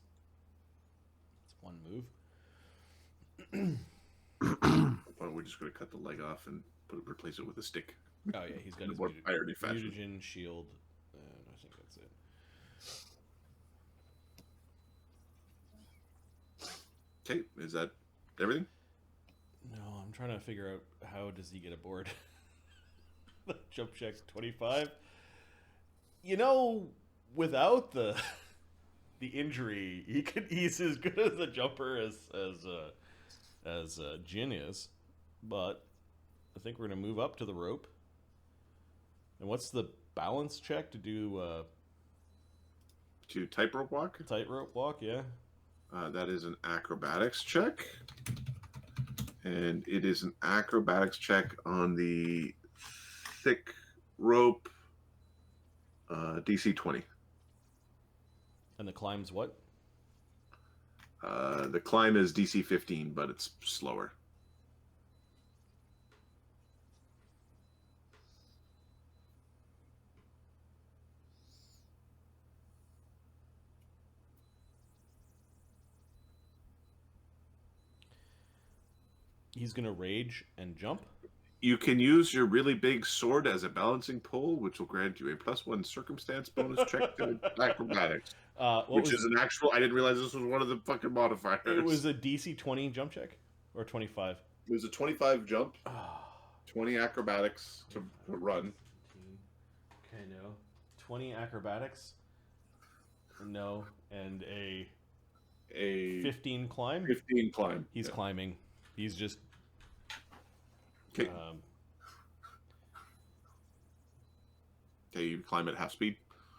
one move. Why don't we just going to cut the leg off and replace it with a stick? Oh yeah, he's got his more irony fashion. mutagen shield, and I think that's it. Okay, is that everything? No, I'm trying to figure out how does he get aboard. Jump check 25. You know, without the injury, he's as good as a jumper as Jin is, but I think we're gonna move up to the rope. And what's the balance check to do? To tightrope walk? Tightrope walk, yeah. That is an acrobatics check, and it is an acrobatics check on the thick rope, DC 20. And the climb's what? The climb is DC 15, but it's slower. He's gonna rage and jump. You can use your really big sword as a balancing pole, which will grant you a +1 circumstance bonus check to acrobatics. Which is an actual... I didn't realize this was one of the fucking modifiers. It was a DC 20 jump check? Or 25? It was a 25 jump, 20 acrobatics to run. Okay, no. 20 acrobatics? No. And a 15 climb? 15 climb. He's climbing. He's just... Okay. Okay, you climb at half speed.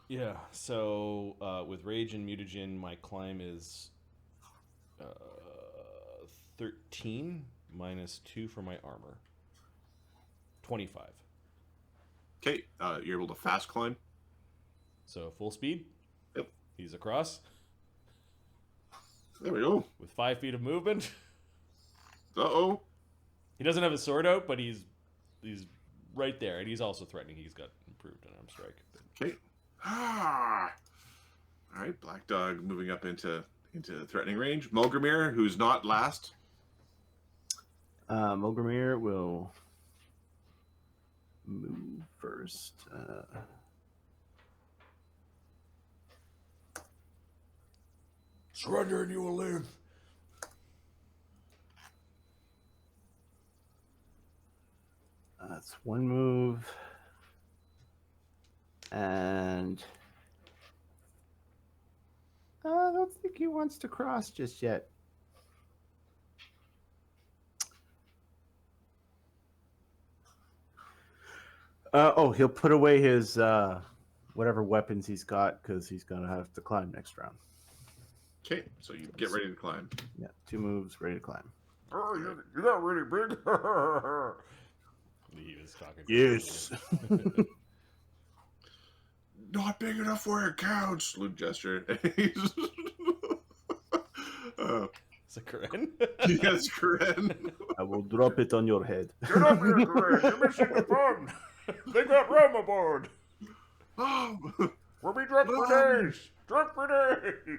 Yeah, so with Rage and Mutagen, my climb is 13 minus 2 for my armor. 25. Okay, you're able to fast climb. So full speed. Yep. He's across. There we go. With 5 feet of movement. Uh-oh. He doesn't have his sword out, but he's right there, and he's also threatening. He's got improved unarmed strike. Okay. All right, Black Dog moving up into threatening range. Molgromere, who's not last. Molgromere will move first. Surrender and you will live. That's one move. And I don't think he wants to cross just yet. He'll put away his whatever weapons he's got because he's gonna have to climb next round. Okay, so you get ready to climb. Yeah, 2 moves, ready to climb. Oh, you got really big. He was talking. Yes. Not big enough where it counts. Luke gesture. Is it Karen? Yes, Karen. I will drop it on your head. Get up here, Karen. You're missing the fun. They got rum aboard. Oh. We'll be drunk for days. Drunk for days.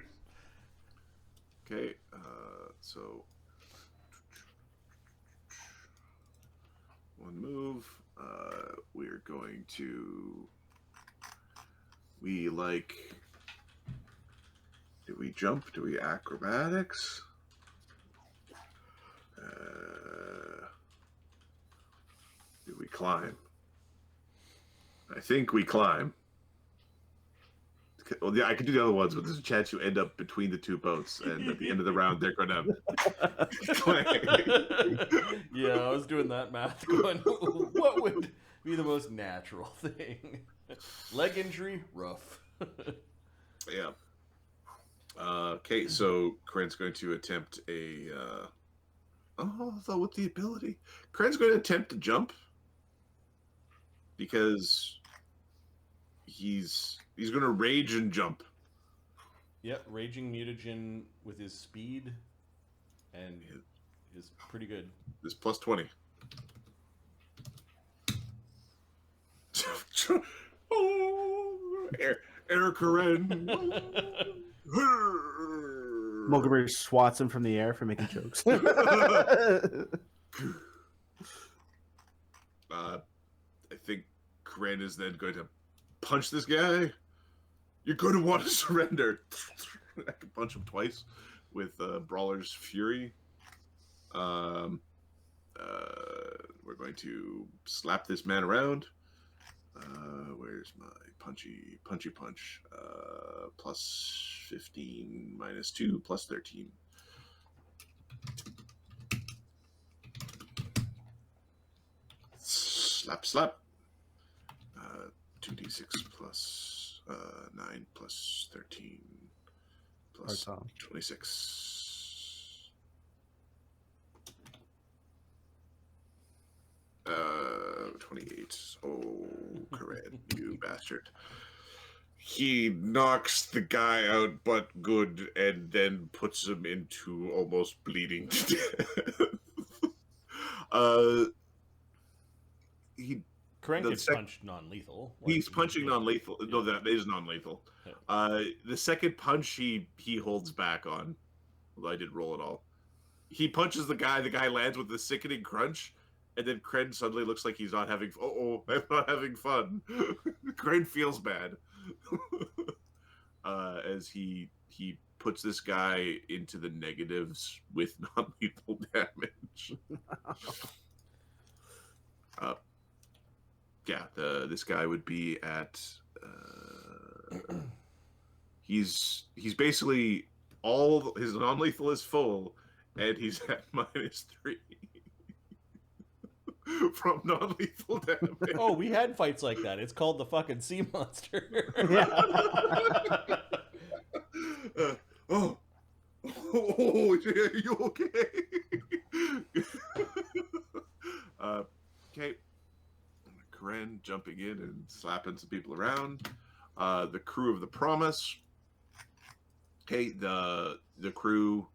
Okay, so one move. We're going to. Do we jump? Do we acrobatics? Do we climb? I think we climb. Well, yeah, I could do the other ones, but there's a chance you end up between the 2 boats, and at the end of the round, they're going to clang. Yeah, I was doing that math going, what would be the most natural thing? Leg injury? Rough. Yeah. Okay, so Corinne's going to attempt a... though with the ability. Corinne's going to attempt to jump. Because he's going to rage and jump. Yep, raging mutagen with his speed and is pretty good. This plus 20. Oh, air Corinne. Molgromere swats him from the air for making jokes. I think Corinne is then going to punch this guy. You're going to want to surrender. I can punch him twice with Brawler's Fury. We're going to slap this man around. Where's my punchy punch? Plus 15 minus 2 plus 13. Slap. 2d6 plus 9 plus 13 plus 26. 28. Oh, Corinne, you bastard. He knocks the guy out but good and then puts him into almost bleeding to death. Corinne gets punched non-lethal. He's punching non-lethal. Yeah. No, that is non-lethal. Yeah. The second punch he holds back on. Well, I didn't roll at all. He punches the guy. The guy lands with a sickening crunch, and then Kren suddenly looks like he's not having. I'm not having fun. Kren feels bad as he puts this guy into the negatives with non-lethal damage. Yeah, this guy would be at. He's basically all his non-lethal is full, and he's at -3 from non-lethal damage. Oh, we had fights like that. It's called the fucking sea monster. Oh, are you okay? Okay. Corinne jumping in and slapping some people around. The crew of the Promise. Okay, the crew.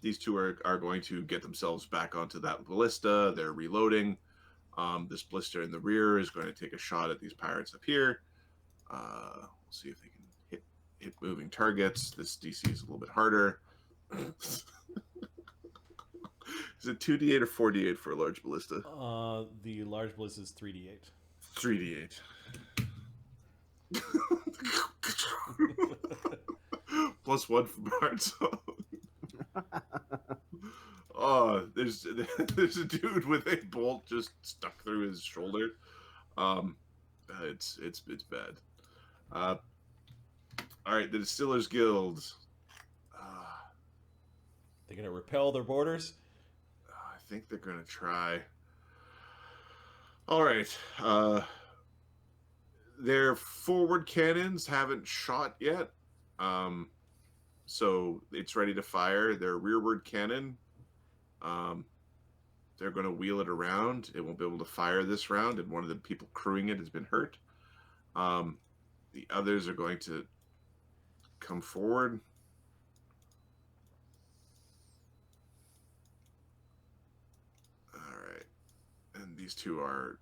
These two are going to get themselves back onto that ballista. They're reloading. This ballista in the rear is going to take a shot at these pirates up here. We'll see if they can hit moving targets. This DC is a little bit harder. Is it 2d8 or 4d8 for a large ballista? The large ballista is 3d8. 3d8. +1 for Bards. Oh, there's a dude with a bolt just stuck through his shoulder. It's bad. All right, the Distillers Guild. They're gonna repel their borders. I think they're gonna try. All right. Their forward cannons haven't shot yet, so it's ready to fire. Their rearward cannon, they're going to wheel it around. It won't be able to fire this round, and one of the people crewing it has been hurt. The others are going to come forward. All right, and these two are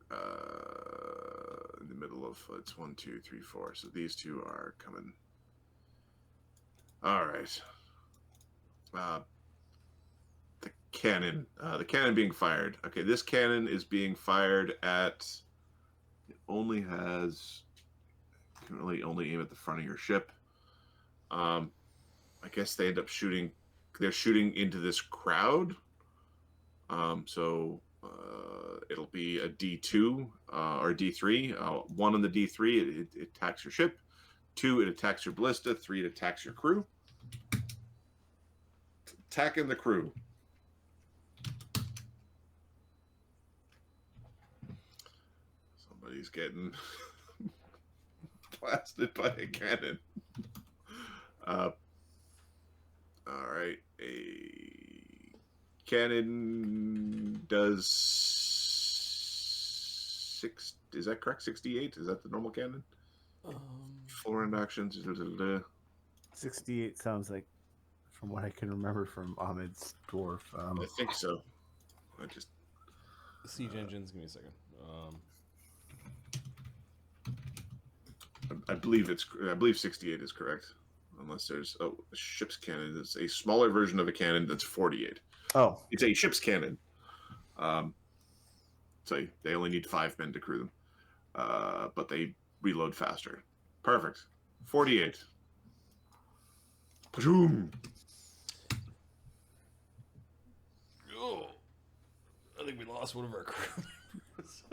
in the middle of it's 1, 2, 3, 4. So these two are coming. All right. The cannon being fired. Okay, this cannon is being fired at. It only has. You can really only aim at the front of your ship. I guess they end up shooting. They're shooting into this crowd. So it'll be a D2 or D3. 1 on the D3, it attacks your ship. 2, it attacks your ballista. 3, it attacks your crew. Attacking the crew. Somebody's getting blasted by a cannon. All right, a cannon does 6. Is that correct? 68. Is that the normal cannon? Full round actions. 68 sounds like, from what I can remember from Ahmed's dwarf. I think so. Siege engines. Give me a second. I believe 68 is correct, unless there's a ship's cannon. It's a smaller version of a cannon that's 48. Oh, It's a ship's cannon. So they only need 5 men to crew them, but they reload faster. Perfect. 48. Boom. Oh, I think we lost one of our crew members.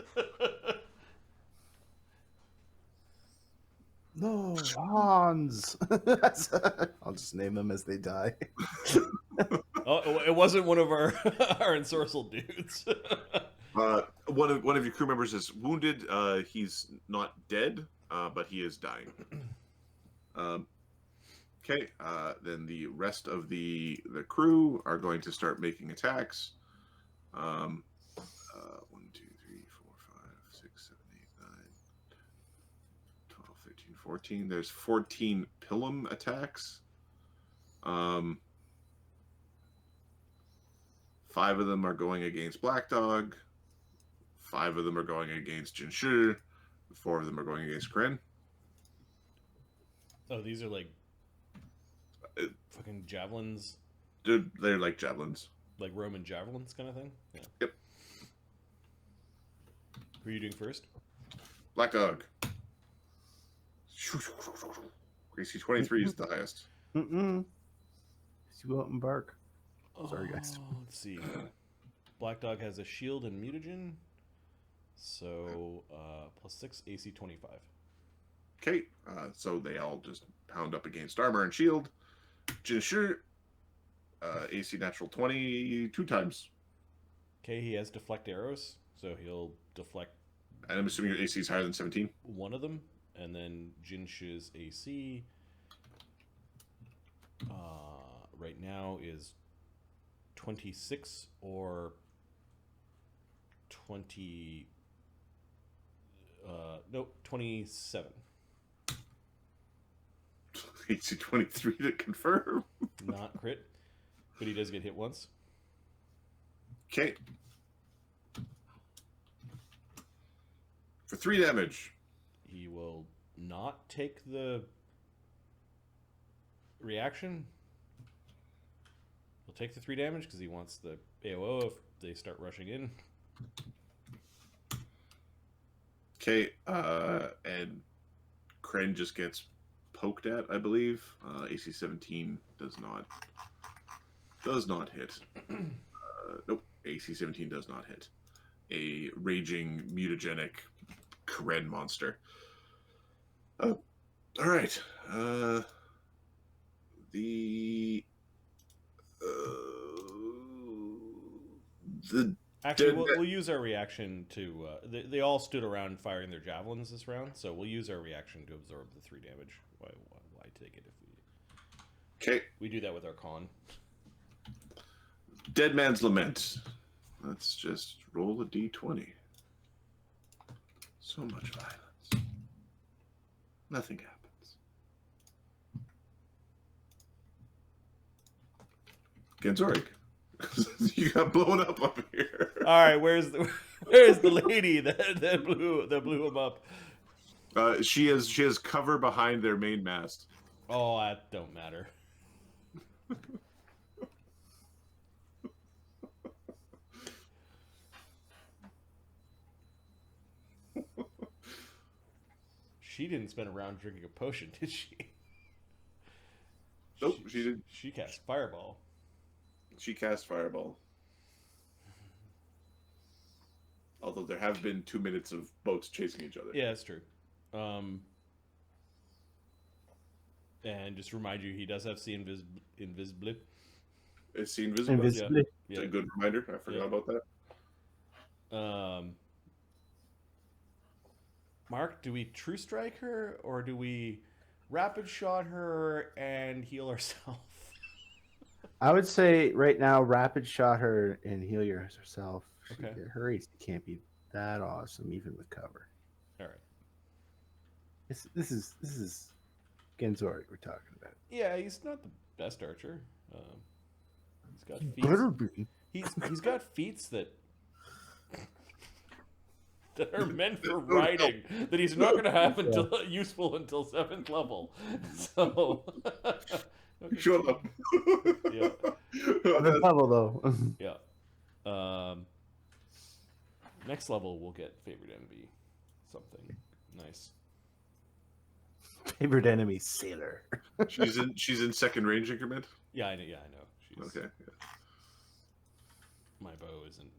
no, Hans. I'll just name them as they die. Oh, it wasn't one of our our ensorcel dudes. One of your crew members is wounded. He's not dead, but he is dying. Okay. Then the rest of the crew are going to start making attacks. 1, 2, 3, 4, 5, 6, 7, 8, 9, 12, 13, 14. There's 14 Pilum attacks. 5 of them are going against Black Dog. 5 of them are going against Jinshi. 4 of them are going against Kren. Oh, these are like fucking javelins. They're like javelins. Like Roman javelins kind of thing? Yeah. Yep. Who are you doing first? Black Dog. AC 23 is the highest. You go out and bark. Sorry, guys. Let's see. Black Dog has a shield and mutagen. So, +6, AC 25. Okay, so they all just pound up against armor and shield. Jinshi, AC natural 20 2 times. Okay, he has deflect arrows, so he'll deflect. And I'm assuming your AC is higher than 17. One of them, and then Jinshi's AC right now is 26 or 20. No, 27. AC 23 to confirm. Not crit, but he does get hit once. Okay. For 3 damage. He will not take the reaction. He'll take the 3 damage because he wants the AOO if they start rushing in. Okay, and Kren just gets poked at, I believe. AC 17 does not hit. Nope, AC 17 does not hit. A raging, mutagenic Karen monster. All right. The Actually, dead we'll use our reaction to... they all stood around firing their javelins this round, so we'll use our reaction to absorb the 3 damage. Why take it if we do that with our con? Dead Man's Lament. Let's just roll a d20. So much violence. Nothing happens. Ganzorig. You got blown up here. All right, where's the lady that blew him up? She has cover behind their main mast. Oh, that don't matter. She didn't spend a round drinking a potion, did she? Nope, she didn't. She cast Fireball. She cast Fireball. Although there have been 2 minutes of boats chasing each other. Yeah, that's true. And just remind you, he does have See Invisible. Is she invisible? Invisibly. Yeah. A good reminder. I forgot about that. Mark, do we True Strike her, or do we Rapid Shot her and heal ourselves? I would say right now, rapid shot her and heal yourself. Okay. Her AC can't be that awesome, even with cover. All right. This is Ganzorig we're talking about. Yeah, he's not the best archer. He's got feats. Better be. He's got feats that are meant for riding that he's not going to have useful until 7th level. So Okay. Shut up. Yeah. The level though. Yeah. Next level we'll get Favored Enemy. Something nice. Favorite enemy, Sailor. She's in second range increment. Yeah, I know. Yeah, I know. She's, Okay. Yeah. My bow isn't.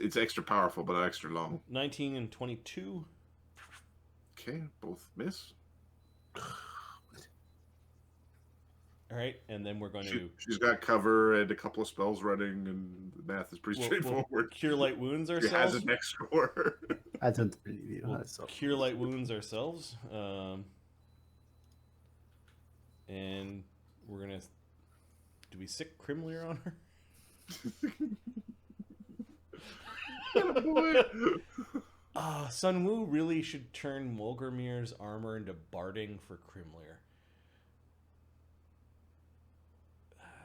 It's extra powerful, but not extra long. 19 and 22. Okay, both miss. All right, and then we're going to. She's got cover and a couple of spells running, and the math is pretty straightforward. We'll cure light wounds She ourselves. has a next score. I don't really know. We'll cure light wounds ourselves. And we're gonna. Do we sick Crimlier on her? Sun Wu really should turn Molgromere's armor into barding for Crimlier.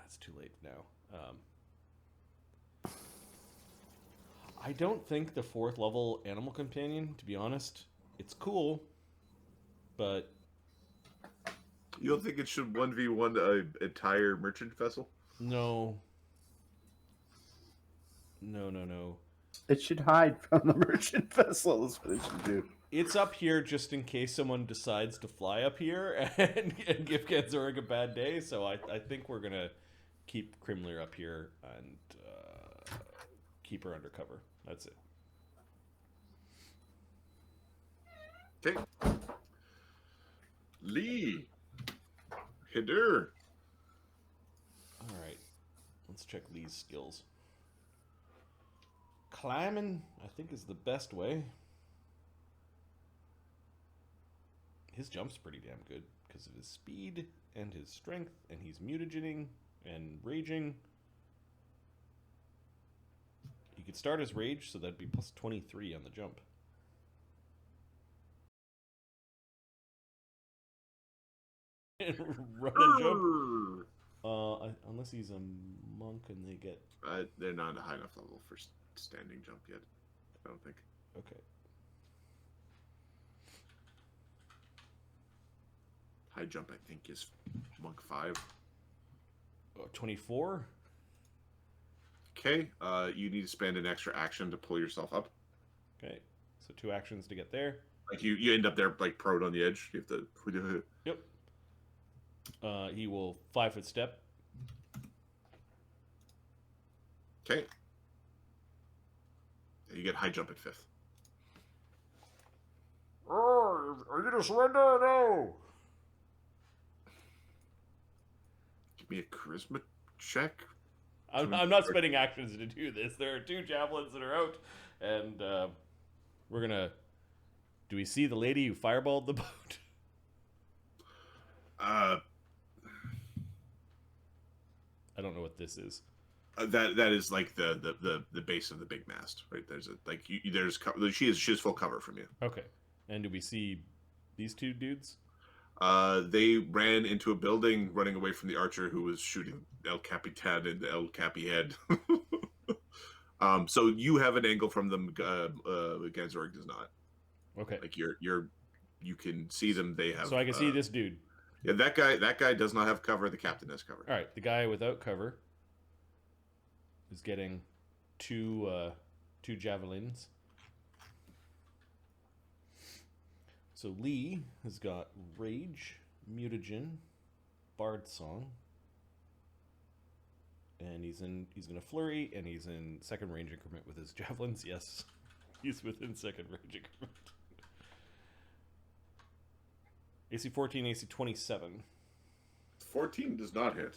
It's too late now. I don't think the 4th level Animal Companion, to be honest, it's cool, but... You don't think it should 1v1 an entire merchant vessel? No. No. It should hide from the merchant vessel. That's what it should do. It's up here just in case someone decides to fly up here and give Ganzorig a bad day, so I think we're going to keep Crimlier up here and keep her under cover. That's it. Okay. Lee. Hider. All right. Let's check Lee's skills. Climbing, I think, is the best way. His jump's pretty damn good because of his speed and his strength, and he's mutagening and raging. He could start his rage, so that'd be plus 23 on the jump. Run and jump. Unless he's a monk and they get... They're not at a high enough level for standing jump yet, I don't think. Okay. High jump, I think, is monk 5. 24? Okay, you need to spend an extra action to pull yourself up. Okay, so 2 actions to get there. Like you end up there like prone on the edge. You have to. Yep. He will 5-foot step. Okay. You get high jump at 5th. Oh, are you gonna surrender or no? Give me a charisma check. I'm not spending actions to do this. There are 2 javelins that are out, and we're gonna. Do we see the lady who fireballed the boat? I don't know what this is. That is like the base of the big mast, right? There's a like she has full cover from you. Okay, and do we see these 2 dudes? They ran into a building, running away from the archer who was shooting El Capitan in the El Capi head. So you have an angle from them. Ganzorig does not. Okay, Like you can see them. They have. so I can see this dude. Yeah, that guy does not have cover. The captain has cover. All right, the guy without cover is getting 2 javelins. So Lee has got Rage, Mutagen, Bard Song, and he's gonna flurry, and he's in second range increment with his javelins. Yes, he's within second range increment. AC 14, AC 27. 14 does not hit.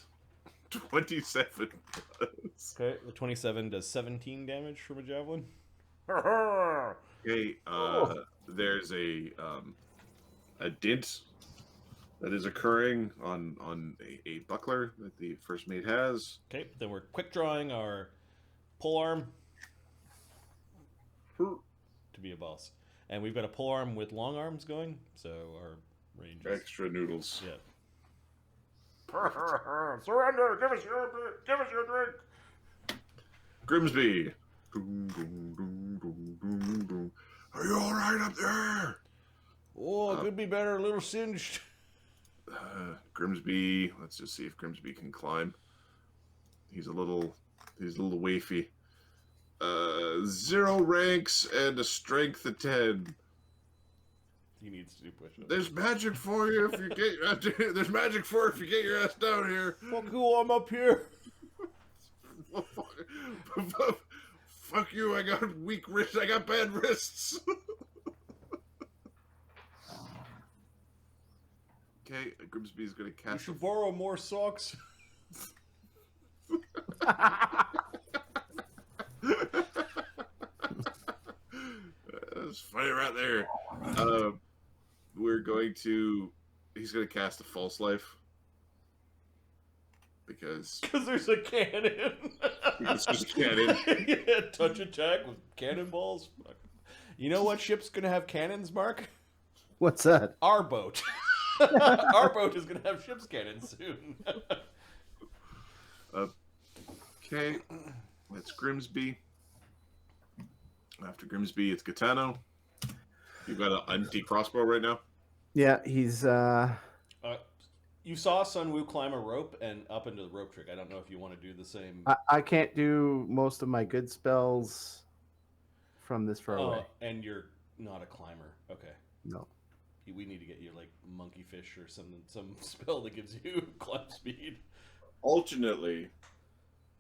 27 does. Okay, the 27 does 17 damage from a javelin. Okay, there's a dint that is occurring on a buckler that the first mate has. Okay, then we're quick drawing our pole arm to be a boss. And we've got a pole arm with long arms going, so our range is... Extra noodles. Yeah. Surrender! Give us your drink! Grimsby! Boom, boom, boom, boom, boom, boom. Are you alright up there? Oh, it could be better, a little singed. Grimsby, let's just see if Grimsby can climb. He's a little wafy. 0 ranks and a strength of 10. He needs to do push-ups. There's magic for you if you get. There's magic for if you get your ass down here. Fuck you, I'm up here. Fuck you! I got weak wrists. I got bad wrists. Okay, Grimsby's gonna You cast. should borrow more socks. That's funny right there. We're going to. He's going to cast a false life because There's a cannon. it's just a cannon. Yeah, touch attack with cannonballs. You know what ship's gonna have cannons, Mark? What's that? Our boat. Our boat is gonna have ship's cannons soon. Okay, that's Grimsby. After Grimsby, it's Gitano. You've got an empty crossbow right now. Yeah, he's You saw Sun Wu climb a rope and up into the rope trick. I don't know if you want to do the same. I can't do most of my good spells from this far away. And you're not a climber. Okay. No. We need to get you like monkey fish or some spell that gives you climb speed. Alternately,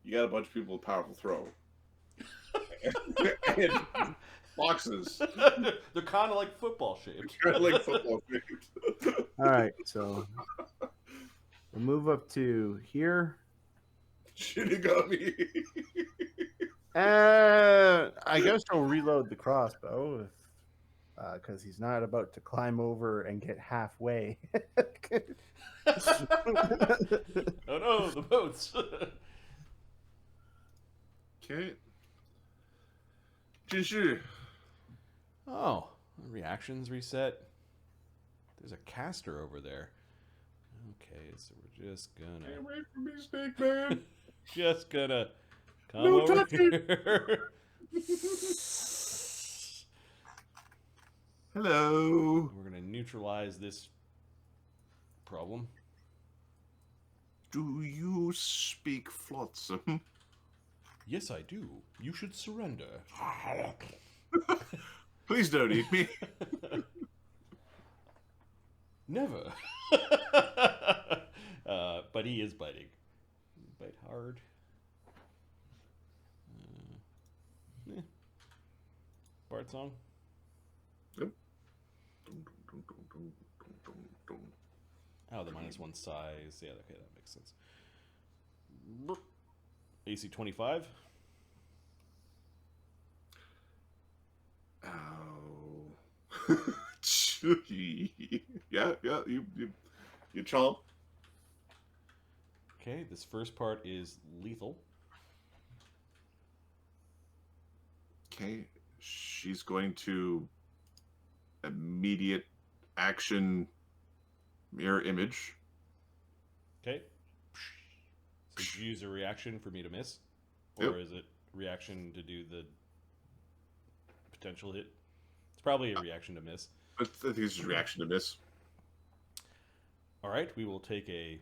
you got a bunch of people with powerful throw. And boxes. They're kind of like football shaped. Kind of like football shaped. All right, so we'll move up to here. Shinigami. I guess I'll reload the crossbow because he's not about to climb over and get halfway. Oh no, the boats. Okay. 继续. Oh, reactions reset. There's a caster over there. Okay, so we're just gonna... Get away from me, Snake Man. Just gonna come No, over touch it. here. Hello. We're gonna neutralize this problem. Do you speak Flotsam? Yes, I do. You should surrender. Please don't eat me. Never. But he is biting. Bite hard. Bard song. Yep. Oh, the -1 size. Yeah, okay, that makes sense. AC 25. Oh. yeah, you chomp. Okay, this first part is lethal. Okay, she's going to immediate action mirror image. Okay. So did you use a reaction for me to miss? Or Yep. is it reaction to do the potential hit? It's probably a reaction to miss. I think it's just reaction to miss. All right, we will take a...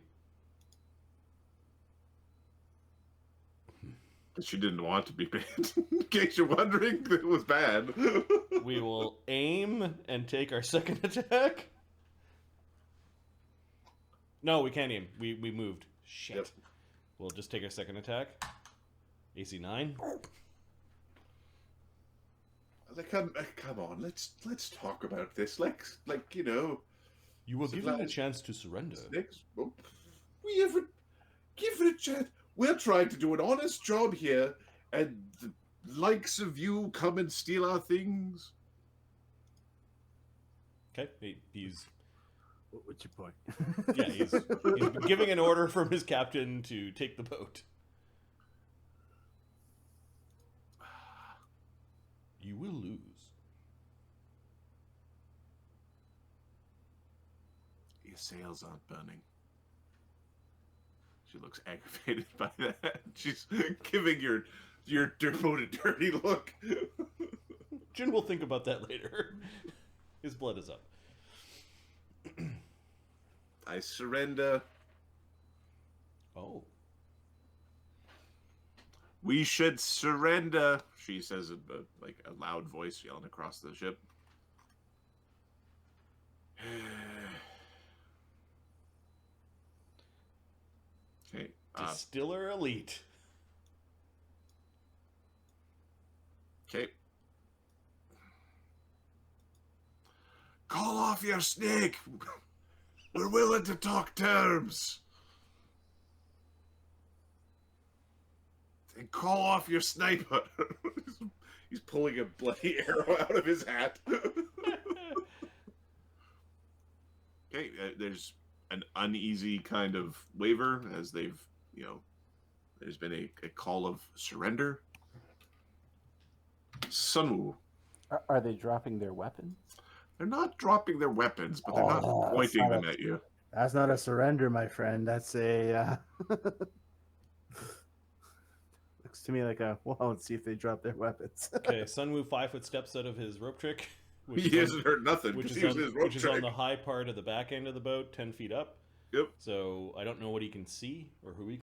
She didn't want to be banned. In case you're wondering, it was bad. We will aim and take our second attack. No, we can't aim. We moved. Shit. Yep. We'll just take our second attack. AC 9. Like, come on, let's talk about this. Like you know, You were given a Supplies. chance to surrender. snakes. Oh, we haven't given it a chance. We're trying to do an honest job here, and the likes of you come and steal our things. Okay, he's What's your point? yeah, he's giving an order from his captain to take the boat. You will lose. Your sails aren't burning. She looks aggravated by that. She's giving your devoted dirty look. Jin will think about that later. His blood is up. I surrender. Oh. We should surrender, she says in like a loud voice yelling across the ship. Okay. Distiller Elite. Okay. Call off your snake. We're willing to talk terms. And call off your sniper. He's pulling a bloody arrow out of his hat. Okay, there's an uneasy kind of waver as they've, there's been a call of surrender. Sunwoo. Are they dropping their weapons? They're not dropping their weapons, but they're not pointing them at you. That's not a surrender, my friend. That's a. Looks to me like a. Well, let's see if they drop their weapons. Okay, Sunwoo 5-foot steps out of his rope trick. He hasn't heard nothing. Which Which is, his rope which is on trick. the high part of the back end of the boat, 10 feet up. Yep. So I don't know what he can see or who he